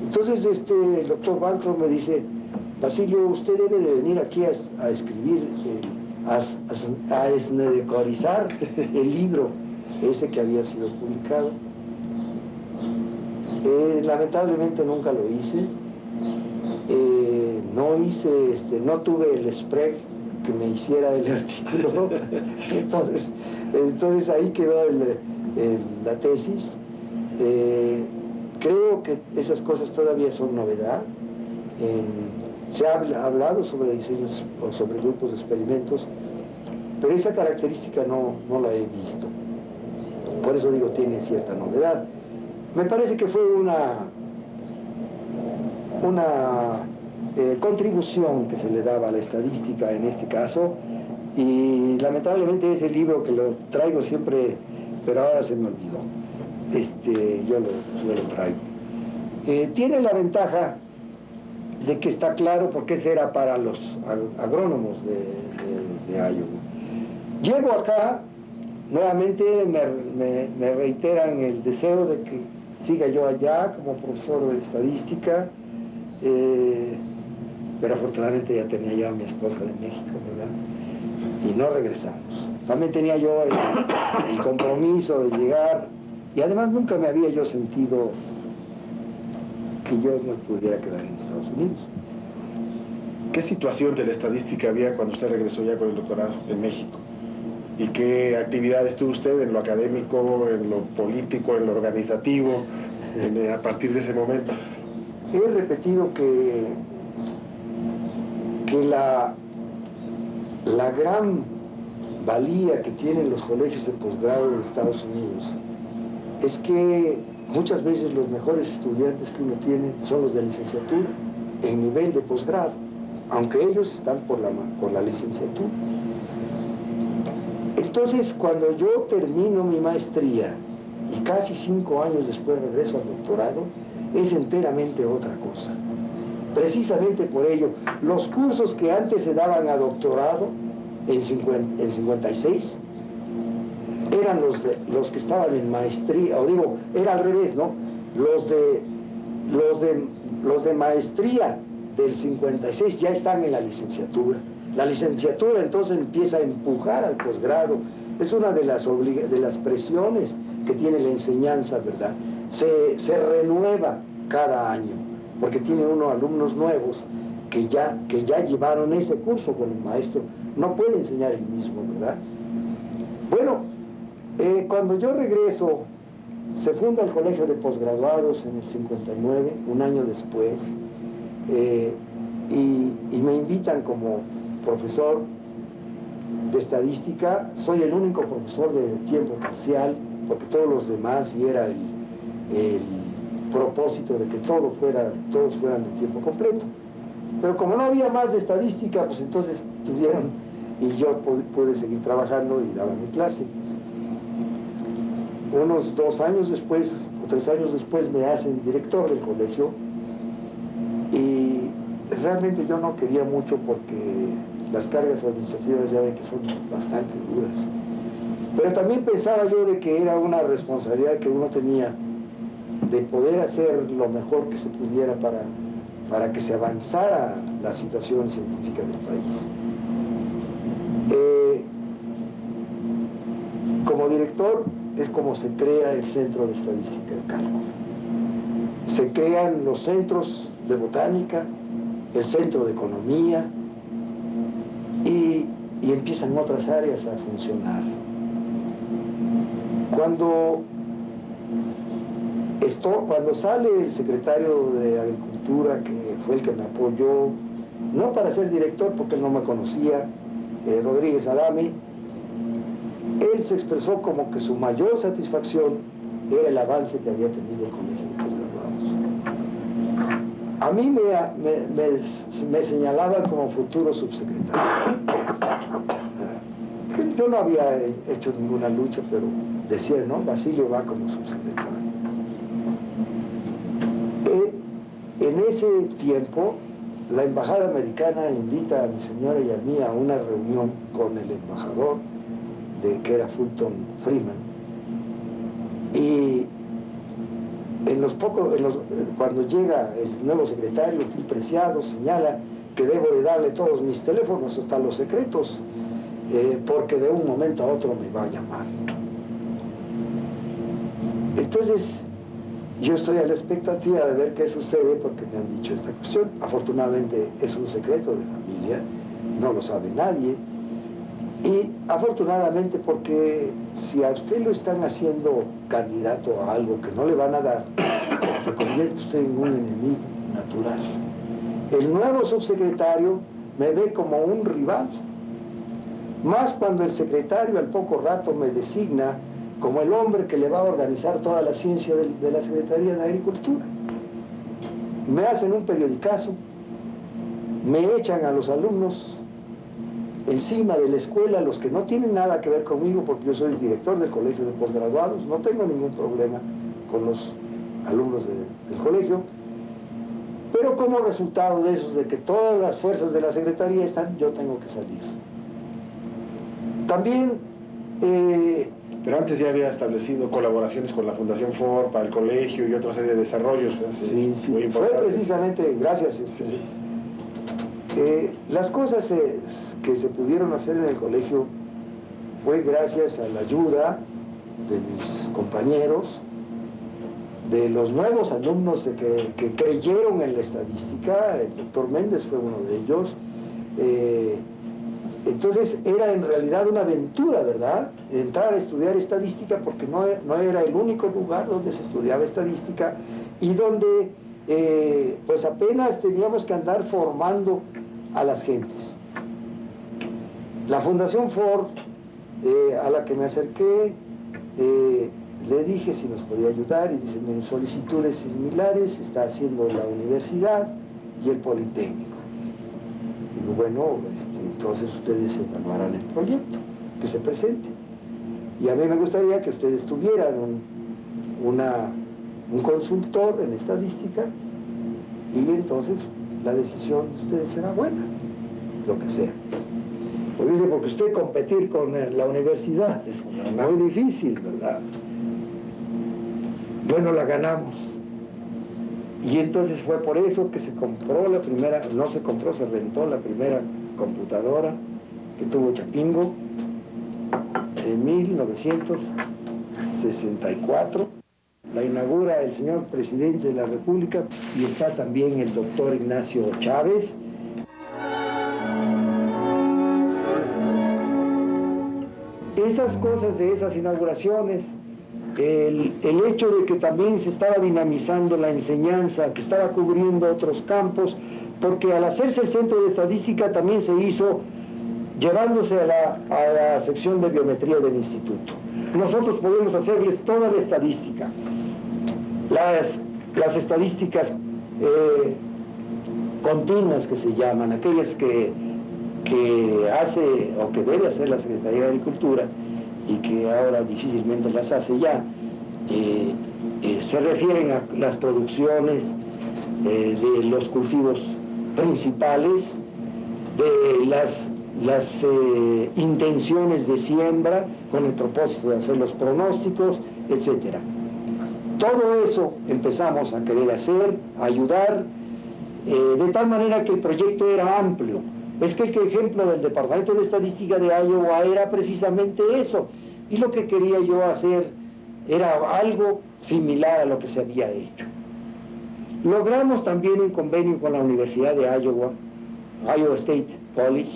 Entonces el doctor Bancroft me dice: Basilio, usted debe de venir aquí a escribir, a esnedecorizar el libro ese que había sido publicado. Lamentablemente nunca lo hice. No tuve el Sprague que me hiciera el artículo. Entonces ahí quedó la tesis. Creo que esas cosas todavía son novedad. Se ha hablado sobre diseños o sobre grupos de experimentos, pero esa característica no la he visto. Por eso digo, tiene cierta novedad. Me parece que fue una contribución que se le daba a la estadística en este caso, y lamentablemente ese libro que lo traigo siempre, pero ahora se me olvidó. Yo lo traigo. Tiene la ventaja de que está claro porque ese era para los agrónomos de Iowa. Llego acá, nuevamente me reiteran el deseo de que siga yo allá como profesor de estadística, pero afortunadamente ya tenía yo a mi esposa de México, ¿verdad? Y no regresamos. También tenía yo el compromiso de llegar, y además nunca me había yo sentido que yo no pudiera quedar en Estados Unidos.
¿Qué situación de la estadística había cuando usted regresó ya con el doctorado en México? ¿Y qué actividades tuvo usted en lo académico, en lo político, en lo organizativo, a partir de ese momento?
He repetido que la gran valía que tienen los colegios de posgrado de Estados Unidos es que muchas veces los mejores estudiantes que uno tiene son los de licenciatura en nivel de posgrado, aunque ellos están por la licenciatura. Entonces, cuando yo termino mi maestría y casi 5 años después regreso al doctorado, es enteramente otra cosa. Precisamente por ello, los cursos que antes se daban a doctorado en 56 eran los que estaban en maestría, o digo, era al revés, ¿no? Los de maestría del 56 ya están en la licenciatura. La licenciatura entonces empieza a empujar al posgrado. Es una de las presiones que tiene la enseñanza, ¿verdad? Se renueva cada año, porque tiene uno alumnos nuevos que ya llevaron ese curso con el maestro. No puede enseñar el mismo, ¿verdad? Bueno, cuando yo regreso, se funda el Colegio de Posgraduados en el 59, un año después, y me invitan como profesor de estadística. Soy el único profesor de tiempo parcial, porque todos los demás, y era el propósito de que todos fueran de tiempo completo. Pero como no había más de estadística, pues entonces tuvieron, y yo pude seguir trabajando y daba mi clase. Unos 2 años después, o 3 años después, me hacen director del colegio, y realmente yo no quería mucho porque las cargas administrativas ya ven que son bastante duras. Pero también pensaba yo de que era una responsabilidad que uno tenía de poder hacer lo mejor que se pudiera para que se avanzara la situación científica del país. Como director es como se crea el Centro de Estadística y Cálculo. Se crean los centros de botánica, el centro de economía, y empiezan otras áreas a funcionar. Cuando Cuando sale el secretario de Agricultura, que fue el que me apoyó, no para ser director porque él no me conocía, Rodríguez Adame, él se expresó como que su mayor satisfacción era el avance que había tenido el Colegio de Postgraduados. A mí me señalaban como futuro subsecretario. Yo no había hecho ninguna lucha, pero decía, ¿no? Basilio va como subsecretario. En ese tiempo, la embajada americana invita a mi señora y a mí a una reunión con el embajador, que era Fulton Freeman, y cuando llega el nuevo secretario, Gil Preciado, señala que debo de darle todos mis teléfonos, hasta los secretos, porque de un momento a otro me va a llamar. Entonces, yo estoy a la expectativa de ver qué sucede, porque me han dicho esta cuestión. Afortunadamente es un secreto de familia, no lo sabe nadie. Y afortunadamente, porque si a usted lo están haciendo candidato a algo que no le van a dar, se convierte usted en un enemigo natural. El nuevo subsecretario me ve como un rival, más cuando el secretario al poco rato me designa como el hombre que le va a organizar toda la ciencia de la Secretaría de Agricultura. Me hacen un periodicazo, me echan a los alumnos encima de la escuela, los que no tienen nada que ver conmigo, porque yo soy el director del Colegio de Postgraduados, no tengo ningún problema con los alumnos del colegio, pero como resultado de eso, de que todas las fuerzas de la Secretaría están, yo tengo que salir. También...
Pero antes ya había establecido colaboraciones con la Fundación Ford para el colegio y otra serie de desarrollos.
Sí, sí, muy fue precisamente gracias. Sí. Las cosas que se pudieron hacer en el colegio fue gracias a la ayuda de mis compañeros, de los nuevos alumnos que creyeron en la estadística. El doctor Méndez fue uno de ellos. Entonces era en realidad una aventura, ¿verdad? Entrar a estudiar estadística, porque no era el único lugar donde se estudiaba estadística y donde pues apenas teníamos que andar formando a las gentes. La Fundación Ford, a la que me acerqué, le dije si nos podía ayudar y dice, miren, solicitudes similares está haciendo la universidad y el Politécnico. Digo, bueno, entonces ustedes evaluarán el proyecto que se presente. Y a mí me gustaría que ustedes tuvieran un consultor en estadística y entonces la decisión de ustedes será buena, lo que sea. Porque usted competir con la universidad es muy difícil, ¿verdad? Bueno, la ganamos. Y entonces fue por eso que se compró la primera, no se compró, se rentó la primera computadora que tuvo Chapingo en 1964. La inaugura el señor presidente de la República y está también el doctor Ignacio Chávez. Esas cosas de esas inauguraciones, el hecho de que también se estaba dinamizando la enseñanza, que estaba cubriendo otros campos, porque al hacerse el centro de estadística también se hizo llevándose a la sección de biometría del instituto. Nosotros podemos hacerles toda la estadística, las estadísticas continuas que se llaman, aquellas que hace o que debe hacer la Secretaría de Agricultura y que ahora difícilmente las hace ya, se refieren a las producciones de los cultivos principales, de las intenciones de siembra con el propósito de hacer los pronósticos, etc. Todo eso empezamos a querer hacer, a ayudar, de tal manera que el proyecto era amplio. Es que el ejemplo del Departamento de Estadística de Iowa era precisamente eso, y lo que quería yo hacer era algo similar a lo que se había hecho. Logramos también un convenio con la Universidad de Iowa, Iowa State College,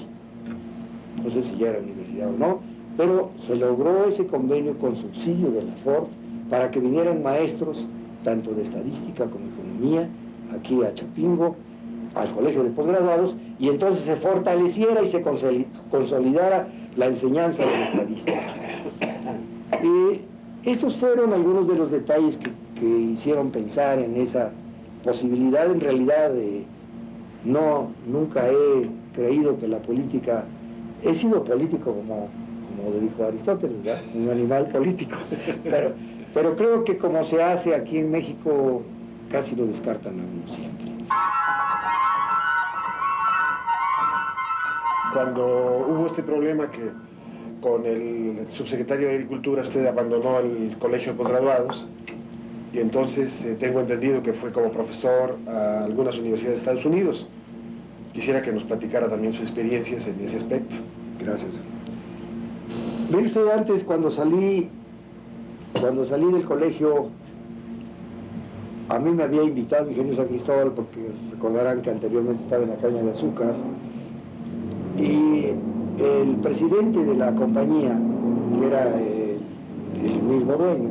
no sé si ya era universidad o no, pero se logró ese convenio con subsidio de la Ford para que vinieran maestros tanto de estadística como economía, aquí a Chapingo, al colegio de posgraduados, y entonces se fortaleciera y se consolidara la enseñanza de la estadística. Estos fueron algunos de los detalles que hicieron pensar en esa posibilidad. En realidad, nunca he creído que la política... He sido político como dijo Aristóteles, ¿verdad? Un animal político, pero creo que como se hace aquí en México, casi lo descartan a uno siempre.
Cuando hubo este problema que con el subsecretario de Agricultura usted abandonó el colegio de posgraduados, y entonces tengo entendido que fue como profesor a algunas universidades de Estados Unidos. Quisiera que nos platicara también sus experiencias en ese aspecto.
Gracias. Ve usted, antes cuando salí del colegio, a mí me había invitado Ingenio San Cristóbal, porque recordarán que anteriormente estaba en la caña de azúcar, y el presidente de la compañía, que era el mismo dueño,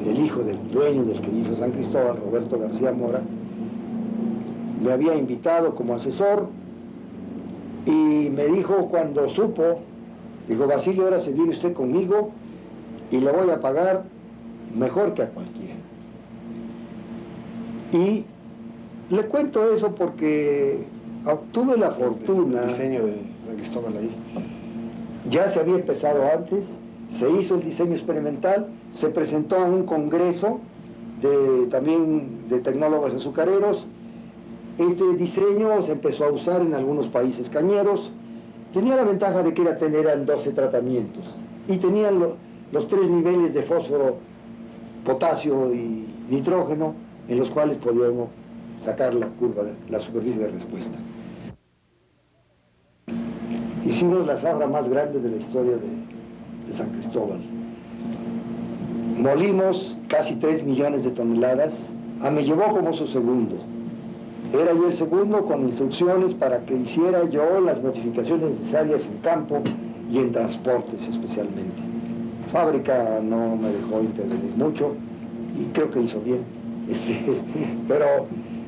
el hijo del dueño del que hizo San Cristóbal, Roberto García Mora, me había invitado como asesor, y me dijo cuando supo, dijo: Basilio, ahora se viene usted conmigo y le voy a pagar mejor que a cualquiera. Y le cuento eso porque obtuve la fortuna...
El diseño de San Cristóbal ahí.
Ya se había empezado antes, se hizo el diseño experimental, se presentó a un congreso también de tecnólogos azucareros. Este diseño se empezó a usar en algunos países cañeros. Tenía la ventaja de que eran 12 tratamientos y tenían los 3 niveles de fósforo, potasio y nitrógeno, en los cuales podíamos sacar la curva, la superficie de respuesta. Hicimos la zafra más grande de la historia de San Cristóbal. Molimos casi 3 millones de toneladas. Me llevó como su segundo. Era yo el segundo con instrucciones para que hiciera yo las modificaciones necesarias en campo y en transportes especialmente. Fábrica no me dejó intervenir mucho y creo que hizo bien. Pero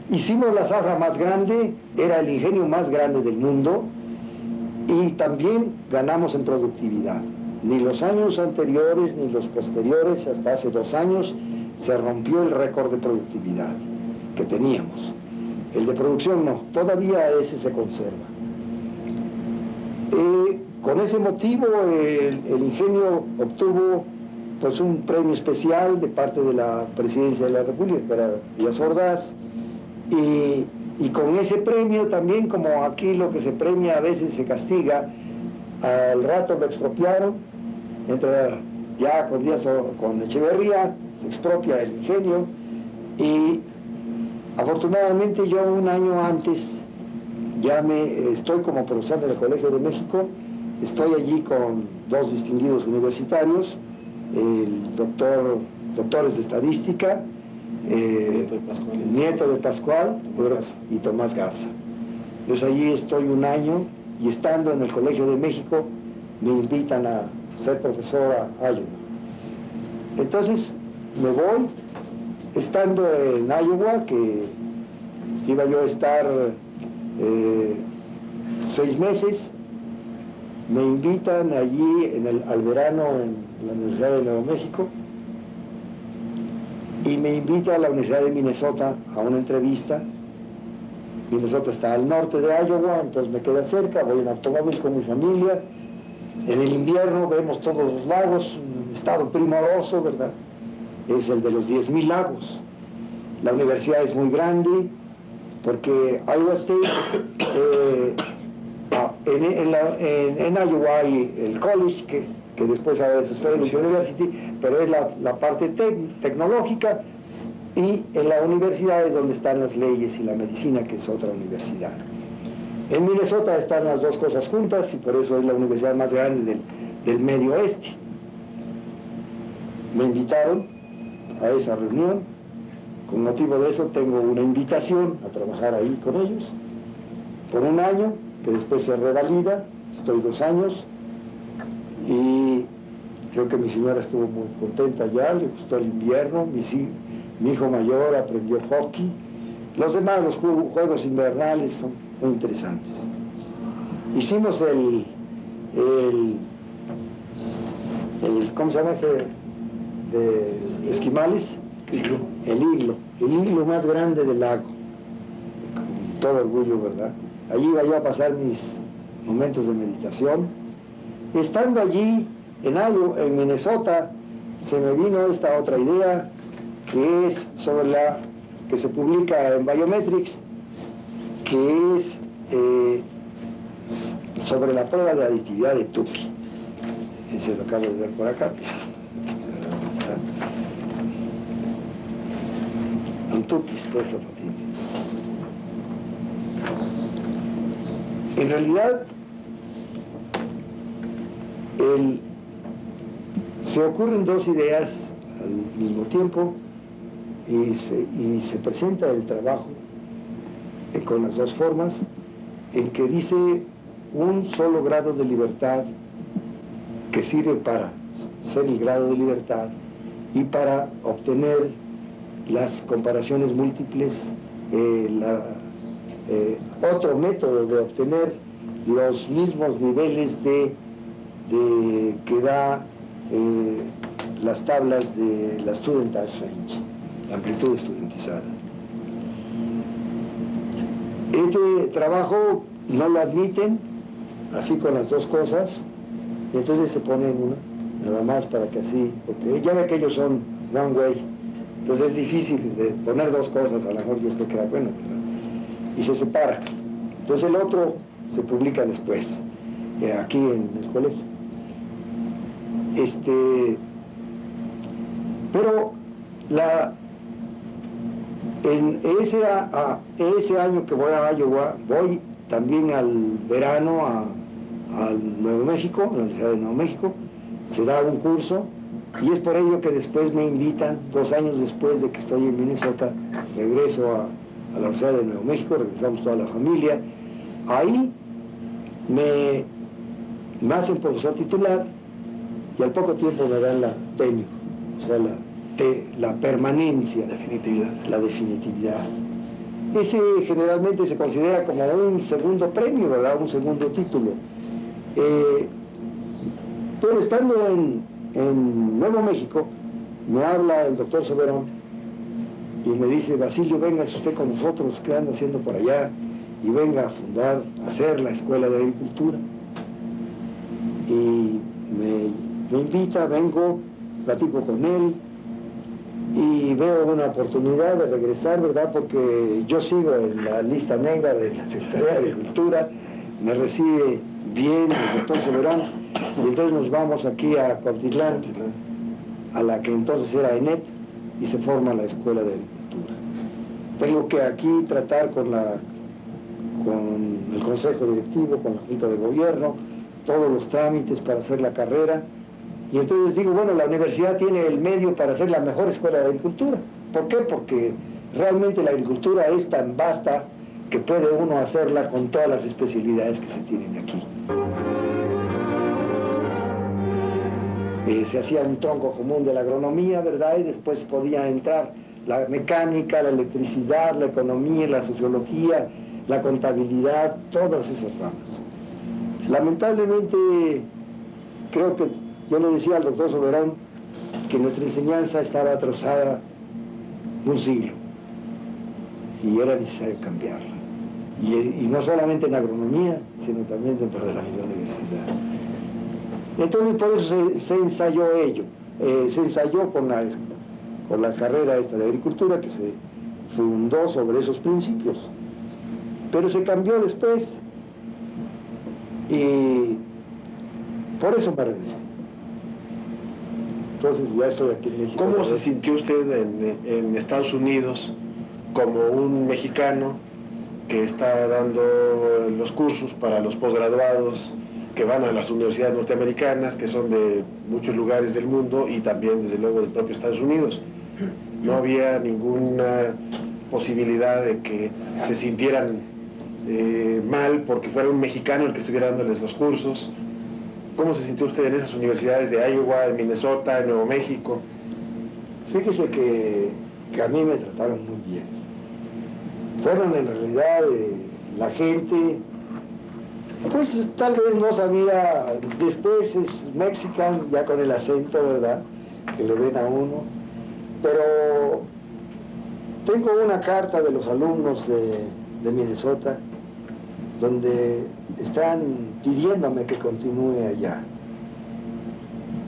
hicimos la zafra más grande, era el ingenio más grande del mundo, y también ganamos en productividad. Ni los años anteriores ni los posteriores, hasta hace 2 años, se rompió el récord de productividad que teníamos. El de producción no, todavía ese se conserva. Con ese motivo el ingenio obtuvo pues un premio especial de parte de la Presidencia de la República, que era Díaz Ordaz, y con ese premio también, como aquí lo que se premia a veces se castiga, al rato lo expropiaron, ya con Echeverría se expropia el ingenio, y afortunadamente yo un año antes estoy como profesor del Colegio de México, estoy allí con 2 distinguidos universitarios, doctores de estadística, nieto de Pascual y Tomás Garza. Entonces allí estoy un año, y estando en el Colegio de México me invitan a ser profesor a Iowa. Entonces me voy, estando en Iowa, que iba yo a estar 6 meses, me invitan allí al verano en la Universidad de Nuevo México, y me invita a la Universidad de Minnesota a una entrevista. Minnesota está al norte de Iowa, entonces me queda cerca, voy en automóvil con mi familia. En el invierno vemos todos los lagos, un estado primoroso, ¿verdad? Es el de los 10,000 lagos. La universidad es muy grande, porque Iowa State, en Iowa hay el college, que después ahora es State University, pero es la parte tecnológica, y en la universidad es donde están las leyes y la medicina, que es otra universidad. En Minnesota están las 2 cosas juntas, y por eso es la universidad más grande del medio oeste. Me invitaron a esa reunión. Con motivo de eso tengo una invitación a trabajar ahí con ellos por un año, que después se revalida. Estoy 2 años, y Creo que mi señora estuvo muy contenta ya, le gustó el invierno, mi hijo mayor aprendió hockey. Los demás, los juegos invernales son muy interesantes. Hicimos ¿cómo se llama ese? De esquimales.
Iglu.
El iglo más grande del lago. Con todo orgullo, ¿verdad? Allí iba yo a pasar mis momentos de meditación. Estando allí, en Minnesota, se me vino esta otra idea, que es sobre que se publica en Biometrics, que es sobre la prueba de aditividad de Tukey. Se lo acabo de ver por acá. En realidad, se ocurren dos ideas al mismo tiempo y se presenta el trabajo con las dos formas, en que dice un solo grado de libertad que sirve para ser el grado de libertad y para obtener las comparaciones múltiples, otro método de obtener los mismos niveles que da las tablas de la Studentized Range, la amplitud estudiantizada. Este trabajo no lo admiten, así con las dos cosas, y entonces se pone en una, nada más para que así, porque ya ve que ellos son one way, entonces es difícil de poner dos cosas, a lo mejor yo creo que era bueno, ¿verdad? Y se separa. Entonces el otro se publica después, aquí en el colegio. Pero en ese año que voy a Iowa, voy también al verano al Nuevo México, a la Universidad de Nuevo México, se da un curso, y es por ello que después me invitan, 2 años después de que estoy en Minnesota, regreso a la Universidad de Nuevo México, regresamos toda la familia. Ahí me hacen profesor titular y al poco tiempo me dan la tenure, o sea, la permanencia, la definitividad. Ese generalmente se considera como un segundo premio, ¿verdad? Un segundo título. Pero estando en Nuevo México, me habla el doctor Soberón y me dice: Basilio, venga usted con nosotros, ¿qué anda haciendo por allá? Y venga a hacer la Escuela de Agricultura. Y me invita, vengo, platico con él y veo una oportunidad de regresar, ¿verdad? Porque yo sigo en la lista negra de la Secretaría de Agricultura, me recibe bien el doctor Soberón, y entonces nos vamos aquí a Cuautitlán, a la que entonces era ENEP, y se forma la Escuela de Agricultura. Tengo que aquí tratar con el Consejo Directivo, con la Junta de Gobierno, todos los trámites para hacer la carrera, y entonces digo, bueno, la universidad tiene el medio para hacer la mejor escuela de agricultura. ¿Por qué? Porque realmente la agricultura es tan vasta que puede uno hacerla con todas las especialidades que se tienen aquí. Se hacía un tronco común de la agronomía, ¿verdad? Y después podía entrar la mecánica, la electricidad, la economía, la sociología, la contabilidad, todas esas ramas. Lamentablemente, creo que yo le decía al doctor Soberón que nuestra enseñanza estaba atrasada un siglo y era necesario cambiarla. Y no solamente en agronomía, sino también dentro de la misma universidad. Entonces por eso se ensayó ello, se ensayó con la carrera esta de agricultura, que se fundó sobre esos principios, pero se cambió después y por eso me regresé. Entonces ya estoy aquí en México.
¿Cómo se sintió usted en Estados Unidos como un mexicano que está dando los cursos para los posgraduados que van a las universidades norteamericanas, que son de muchos lugares del mundo y también, desde luego, del propio Estados Unidos? No había ninguna posibilidad de que se sintieran mal porque fuera un mexicano el que estuviera dándoles los cursos. ¿Cómo se sintió usted en esas universidades de Iowa, en Minnesota, en Nuevo México?
Fíjese que a mí me trataron muy bien. Fueron en realidad la gente, pues tal vez no sabía, después es mexican, ya con el acento, ¿verdad?, que le ven a uno, pero tengo una carta de los alumnos de Minnesota donde están pidiéndome que continúe allá.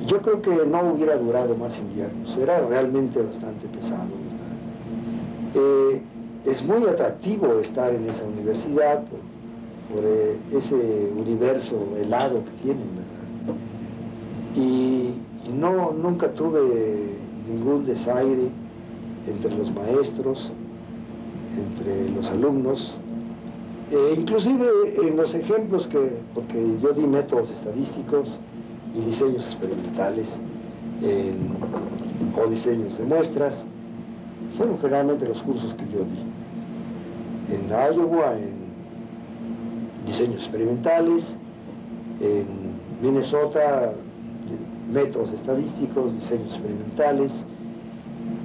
Yo creo que no hubiera durado más inviernos, era realmente bastante pesado, ¿verdad? Es muy atractivo estar en esa universidad por ese universo helado que tienen, ¿verdad? Y nunca tuve ningún desaire entre los maestros, entre los alumnos, inclusive en los ejemplos porque yo di métodos estadísticos y diseños experimentales o diseños de muestras, fueron generalmente los cursos que yo di. En Iowa, en diseños experimentales, en Minnesota, métodos estadísticos, diseños experimentales.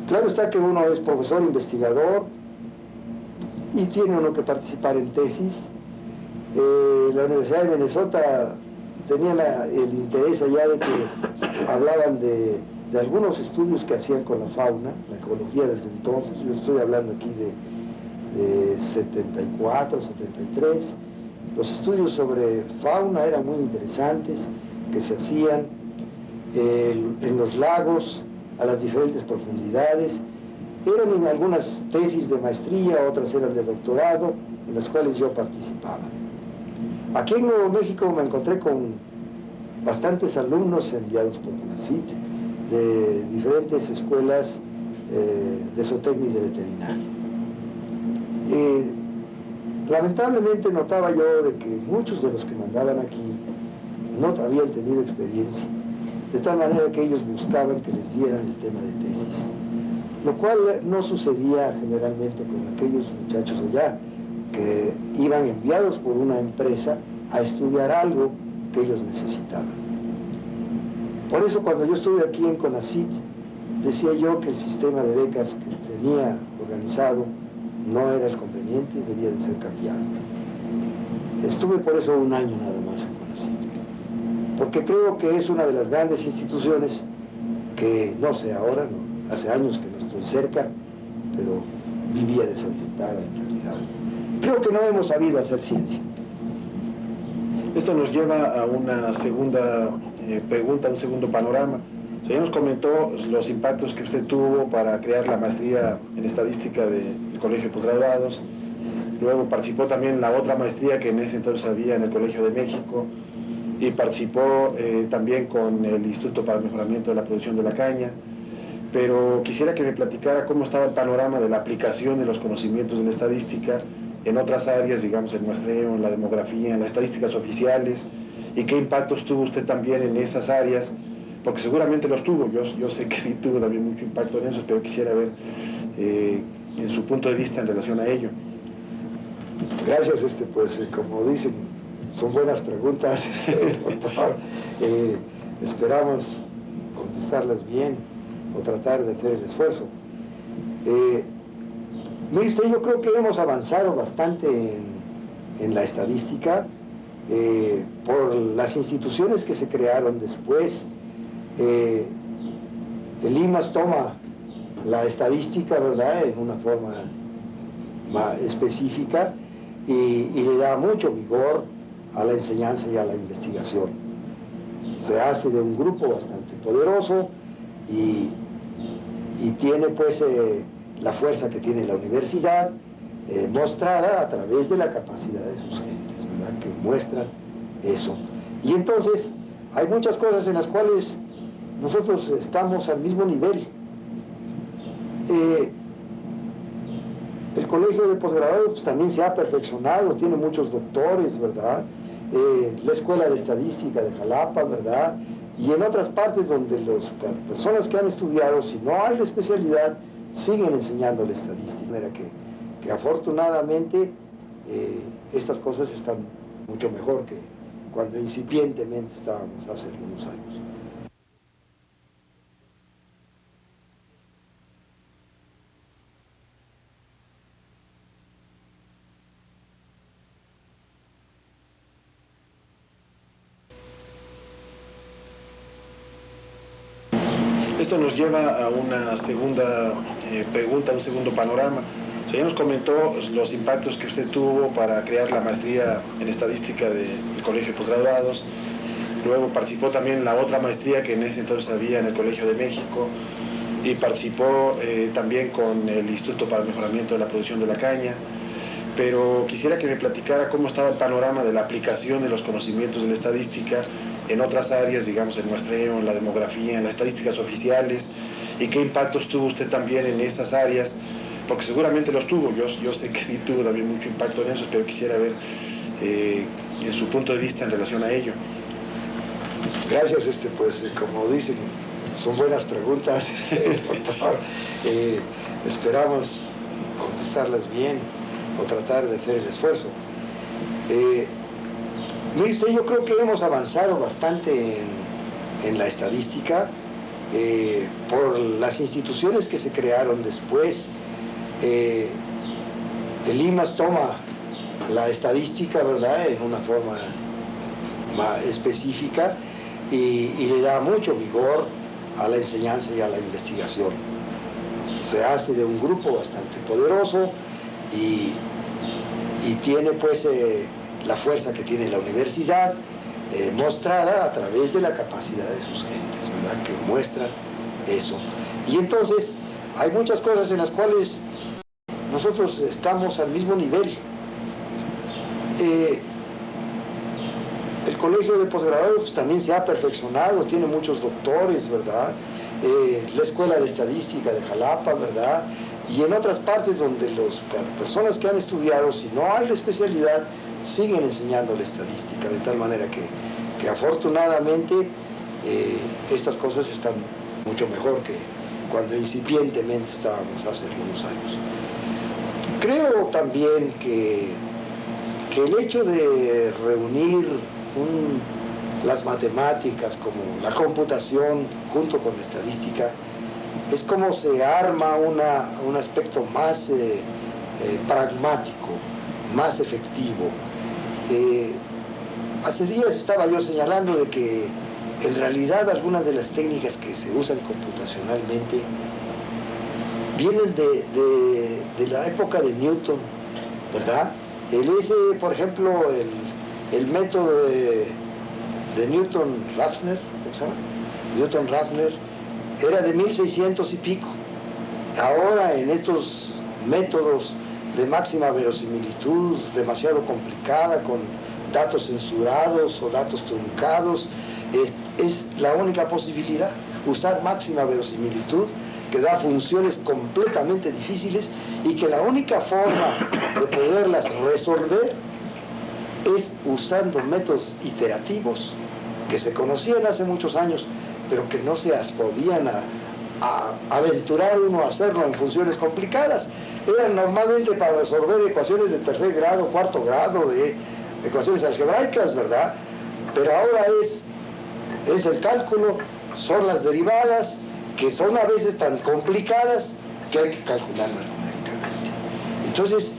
Claro está que uno es profesor investigador y tiene uno que participar en tesis. La Universidad de Minnesota tenía el interés allá de que hablaban de algunos estudios que hacían con la fauna, la ecología desde entonces. Yo estoy hablando aquí de 74, 73. Los estudios sobre fauna eran muy interesantes, que se hacían en los lagos, a las diferentes profundidades. Eran en algunas tesis de maestría, otras eran de doctorado, en las cuales yo participaba. Aquí en Nuevo México me encontré con bastantes alumnos enviados por CONACYT de diferentes escuelas de zootecnia y de veterinaria. Lamentablemente notaba yo de que muchos de los que mandaban aquí no habían tenido experiencia, de tal manera que ellos buscaban que les dieran el tema de tesis, lo cual no sucedía generalmente con aquellos muchachos allá que iban enviados por una empresa a estudiar algo que ellos necesitaban. Por eso cuando yo estuve aquí en CONACYT, decía yo que el sistema de becas que tenía organizado no era el conveniente, debía de ser cambiado. Estuve por eso un año nada más en CONACYT, porque creo que es una de las grandes instituciones que, no sé ahora, no, hace años que no estoy cerca, pero vivía desorientada en realidad. Creo que no hemos sabido hacer ciencia.
Esto nos lleva a una segunda pregunta, un segundo panorama. Ya nos comentó los impactos que usted tuvo para crear la maestría en estadística del Colegio de Postgraduados. Luego participó también en la otra maestría que en ese entonces había en el Colegio de México, y participó también con el Instituto para el Mejoramiento de la Producción de la Caña. Pero quisiera que me platicara cómo estaba el panorama de la aplicación de los conocimientos de la estadística en otras áreas, digamos, el muestreo, en la demografía, en las estadísticas oficiales, y qué impactos tuvo usted también en esas áreas, porque seguramente los tuvo. Yo sé que sí tuvo también mucho impacto en eso, pero quisiera ver en su punto de vista en relación a ello.
Gracias, pues como dicen, son buenas preguntas, por favor. Esperamos contestarlas bien o tratar de hacer el esfuerzo. Mire usted, yo creo que hemos avanzado bastante en la estadística por las instituciones que se crearon después. El IMAS toma la estadística, ¿verdad?, en una forma más específica y le da mucho vigor a la enseñanza y a la investigación. Se hace de un grupo bastante poderoso y tiene pues la fuerza que tiene la universidad mostrada a través de la capacidad de sus gentes, ¿verdad?, que muestran eso. Y entonces hay muchas cosas en las cuales nosotros estamos al mismo nivel. El Colegio de Postgraduados pues, también se ha perfeccionado, tiene muchos doctores, ¿verdad? La Escuela de Estadística de Jalapa, ¿verdad? Y en otras partes donde las personas que han estudiado, si no hay la especialidad, siguen enseñando la estadística. De manera que afortunadamente estas cosas están mucho mejor cuando incipientemente estábamos hace algunos años.
Esto nos lleva a una segunda pregunta, un segundo panorama. Ya nos comentó los impactos que usted tuvo para crear la maestría en estadística del Colegio de Posgraduados. Luego participó también en la otra maestría que en ese entonces había en el Colegio de México y participó también con el Instituto para el Mejoramiento de la Producción de la Caña. Pero quisiera que me platicara cómo estaba el panorama de la aplicación de los conocimientos de la estadística en otras áreas, digamos, en muestreo, en la demografía, en las estadísticas oficiales, y qué impactos tuvo usted también en esas áreas, porque seguramente los tuvo, yo sé que sí tuvo también mucho impacto en eso, pero quisiera ver en su punto de vista en relación a ello.
Gracias, pues como dicen, son buenas preguntas, doctor. Esperamos contestarlas bien o tratar de hacer el esfuerzo. Mire usted, yo creo que hemos avanzado bastante en la estadística por las instituciones que se crearon después. El IMAS toma la estadística, ¿verdad?, en una forma más específica y le da mucho vigor a la enseñanza y a la investigación. Se hace de un grupo bastante poderoso y tiene pues la fuerza que tiene la universidad mostrada a través de la capacidad de sus gentes, ¿verdad?, que muestran eso. Y entonces hay muchas cosas en las cuales nosotros estamos al mismo nivel. El Colegio de Posgraduados también se ha perfeccionado, tiene muchos doctores, ¿verdad? La Escuela de Estadística de Jalapa, ¿verdad? Y en otras partes donde las personas que han estudiado, si no hay la especialidad, siguen enseñando la estadística, de tal manera que afortunadamente estas cosas están mucho mejor que cuando incipientemente estábamos hace algunos años. Creo también que el hecho de reunir las matemáticas como la computación junto con la estadística es como se arma un aspecto más pragmático, más efectivo. Hace días estaba yo señalando de que en realidad algunas de las técnicas que se usan computacionalmente vienen de la época de Newton, ¿verdad? Por ejemplo, el método de Newton-Raphner, ¿cómo se llama? Newton-Raphner era de 1600 y pico. Ahora en estos métodos de máxima verosimilitud, demasiado complicada, con datos censurados o datos truncados, es la única posibilidad, usar máxima verosimilitud, que da funciones completamente difíciles y que la única forma de poderlas resolver es usando métodos iterativos que se conocían hace muchos años, pero que no se podían aventurar uno a hacerlo en funciones complicadas. Eran normalmente para resolver ecuaciones de tercer grado, cuarto grado, de ecuaciones algebraicas, ¿verdad? Pero ahora es el cálculo, son las derivadas, que son a veces tan complicadas que hay que calcularlas numéricamente. Entonces,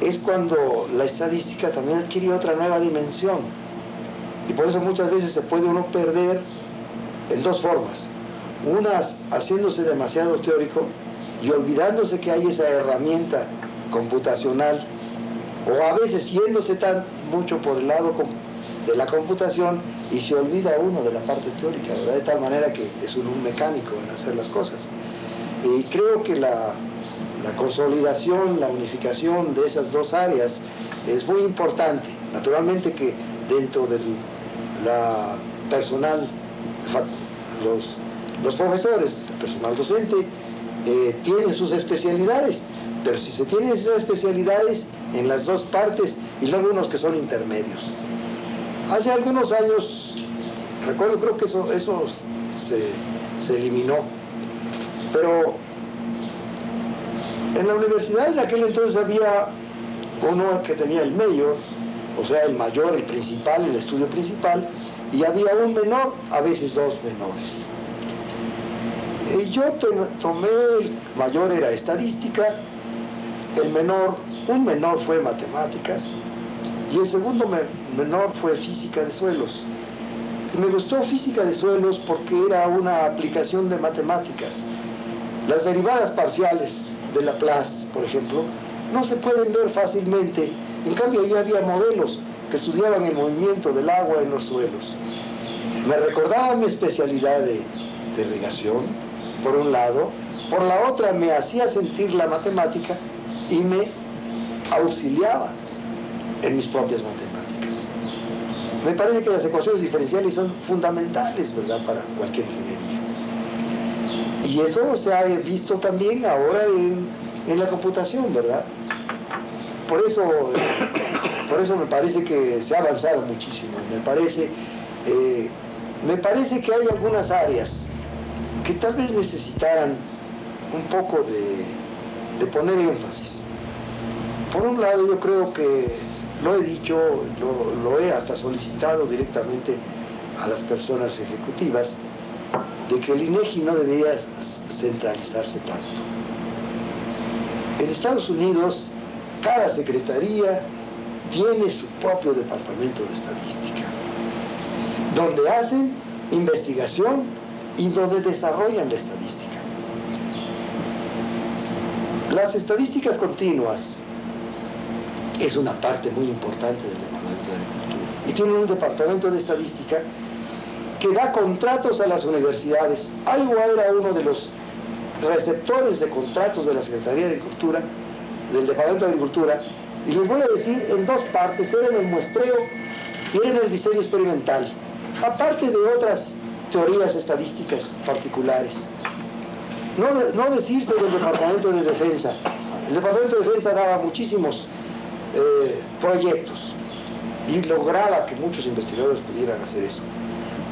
es cuando la estadística también adquiere otra nueva dimensión. Y por eso muchas veces se puede uno perder en dos formas. Unas haciéndose demasiado teórico y olvidándose que hay esa herramienta computacional, o a veces yéndose tan mucho por el lado de la computación y se olvida uno de la parte teórica, ¿verdad? De tal manera que es un mecánico en hacer las cosas. Y creo que la consolidación, la unificación de esas dos áreas es muy importante. Naturalmente que dentro del personal, los profesores, el personal docente, tienen sus especialidades, pero si se tienen esas especialidades en las dos partes y luego unos que son intermedios. Hace algunos años, recuerdo, creo que eso se eliminó, pero en la universidad en aquel entonces había uno que tenía el mayor o sea, el mayor, el principal, el estudio principal, y había un menor, a veces dos menores. Yo tomé, el mayor era estadística, un menor fue matemáticas, y el segundo menor fue física de suelos. Y me gustó física de suelos porque era una aplicación de matemáticas. Las derivadas parciales de Laplace, por ejemplo, no se pueden ver fácilmente. En cambio, ya había modelos que estudiaban el movimiento del agua en los suelos. Me recordaba mi especialidad de irrigación, por un lado. Por la otra, me hacía sentir la matemática y me auxiliaba en mis propias matemáticas. Me parece que las ecuaciones diferenciales son fundamentales, ¿verdad?, para cualquier ingeniería. Y eso se ha visto también ahora en la computación, ¿verdad? Por eso me parece que se ha avanzado muchísimo. Me parece que hay algunas áreas que tal vez necesitaran un poco de poner énfasis. Por un lado, yo creo que lo he dicho, lo he hasta solicitado directamente a las personas ejecutivas, de que el INEGI no debería centralizarse tanto. En Estados Unidos, cada secretaría tiene su propio departamento de estadística, donde hacen investigación y donde desarrollan la estadística. Las estadísticas continuas es una parte muy importante del Departamento de Agricultura. Y tienen un departamento de estadística que da contratos a las universidades. Iowa era uno de los receptores de contratos de la Secretaría de Agricultura, del Departamento de Agricultura, y les voy a decir en dos partes, era en el muestreo y en el diseño experimental, aparte de otras teorías estadísticas particulares. No decirse del Departamento de Defensa. El Departamento de Defensa daba muchísimos proyectos y lograba que muchos investigadores pudieran hacer eso.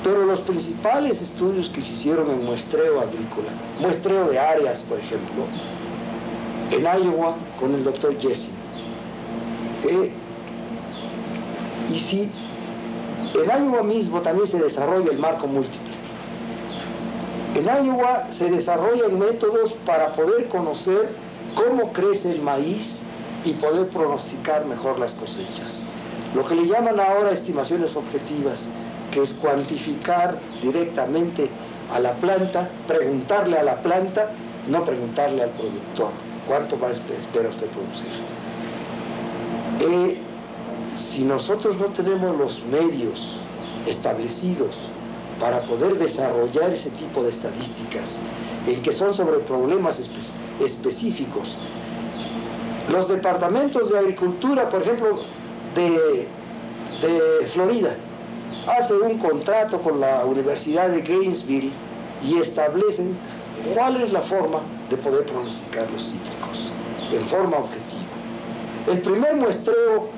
Pero los principales estudios que se hicieron en muestreo agrícola, muestreo de áreas, por ejemplo, en Iowa con el doctor Jessing. Y si en Iowa mismo también se desarrolla el marco múltiple. En Iowa se desarrollan métodos para poder conocer cómo crece el maíz y poder pronosticar mejor las cosechas. Lo que le llaman ahora estimaciones objetivas, que es cuantificar directamente a la planta, preguntarle a la planta, no preguntarle al productor, ¿cuánto espera usted producir? Si nosotros no tenemos los medios establecidos para poder desarrollar ese tipo de estadísticas, en que son sobre problemas específicos, los departamentos de agricultura, por ejemplo, de Florida, hacen un contrato con la Universidad de Gainesville y establecen cuál es la forma de poder pronosticar los cítricos en forma objetiva. El primer muestreo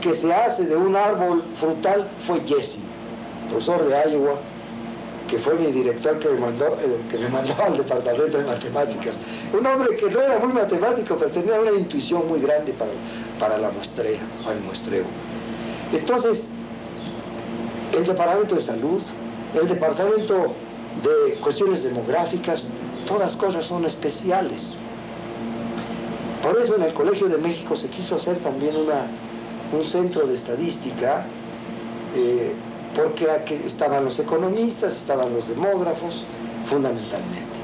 que se hace de un árbol frutal fue Jesse, profesor de Iowa, que fue mi director que me mandó al departamento de matemáticas. Un hombre que no era muy matemático, pero tenía una intuición muy grande para el muestreo. Entonces, el departamento de salud, el departamento de cuestiones demográficas, todas cosas son especiales. Por eso en el Colegio de México se quiso hacer también un centro de estadística, porque aquí estaban los economistas, estaban los demógrafos, fundamentalmente.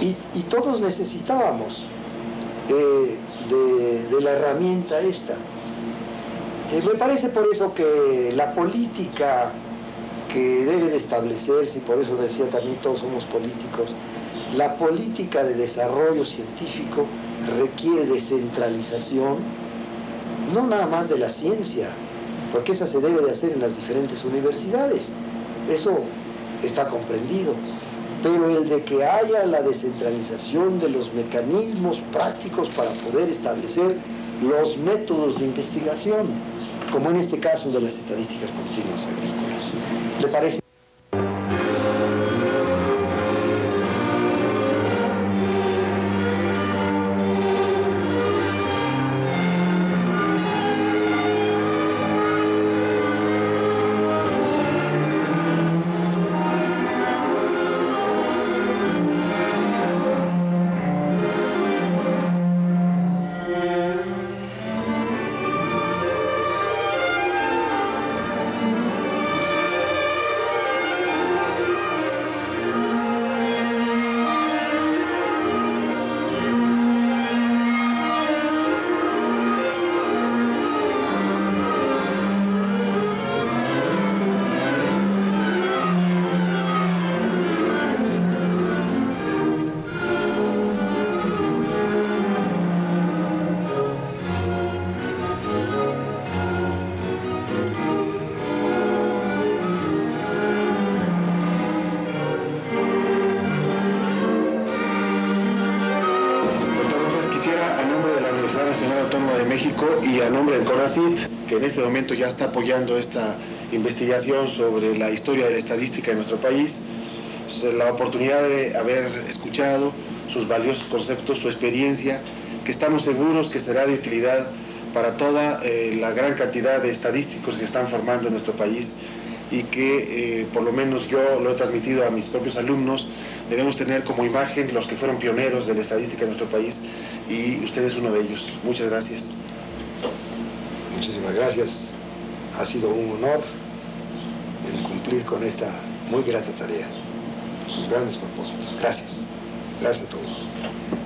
Y todos necesitábamos de la herramienta esta. Me parece por eso que la política que debe de establecerse, y por eso decía también todos somos políticos, la política de desarrollo científico requiere descentralización, no nada más de la ciencia, porque esa se debe de hacer en las diferentes universidades, eso está comprendido, pero el de que haya la descentralización de los mecanismos prácticos para poder establecer los métodos de investigación, como en este caso de las estadísticas continuas agrícolas. ¿Le parece?
México y a nombre del CONACYT, que en este momento ya está apoyando esta investigación sobre la historia de la estadística en nuestro país, la oportunidad de haber escuchado sus valiosos conceptos, su experiencia, que estamos seguros que será de utilidad para toda la gran cantidad de estadísticos que están formando en nuestro país y que por lo menos yo lo he transmitido a mis propios alumnos. Debemos tener como imagen los que fueron pioneros de la estadística en nuestro país y usted es uno de ellos. Muchas gracias.
Muchísimas gracias. Ha sido un honor el cumplir con esta muy grata tarea, sus grandes propósitos. Gracias. Gracias a todos.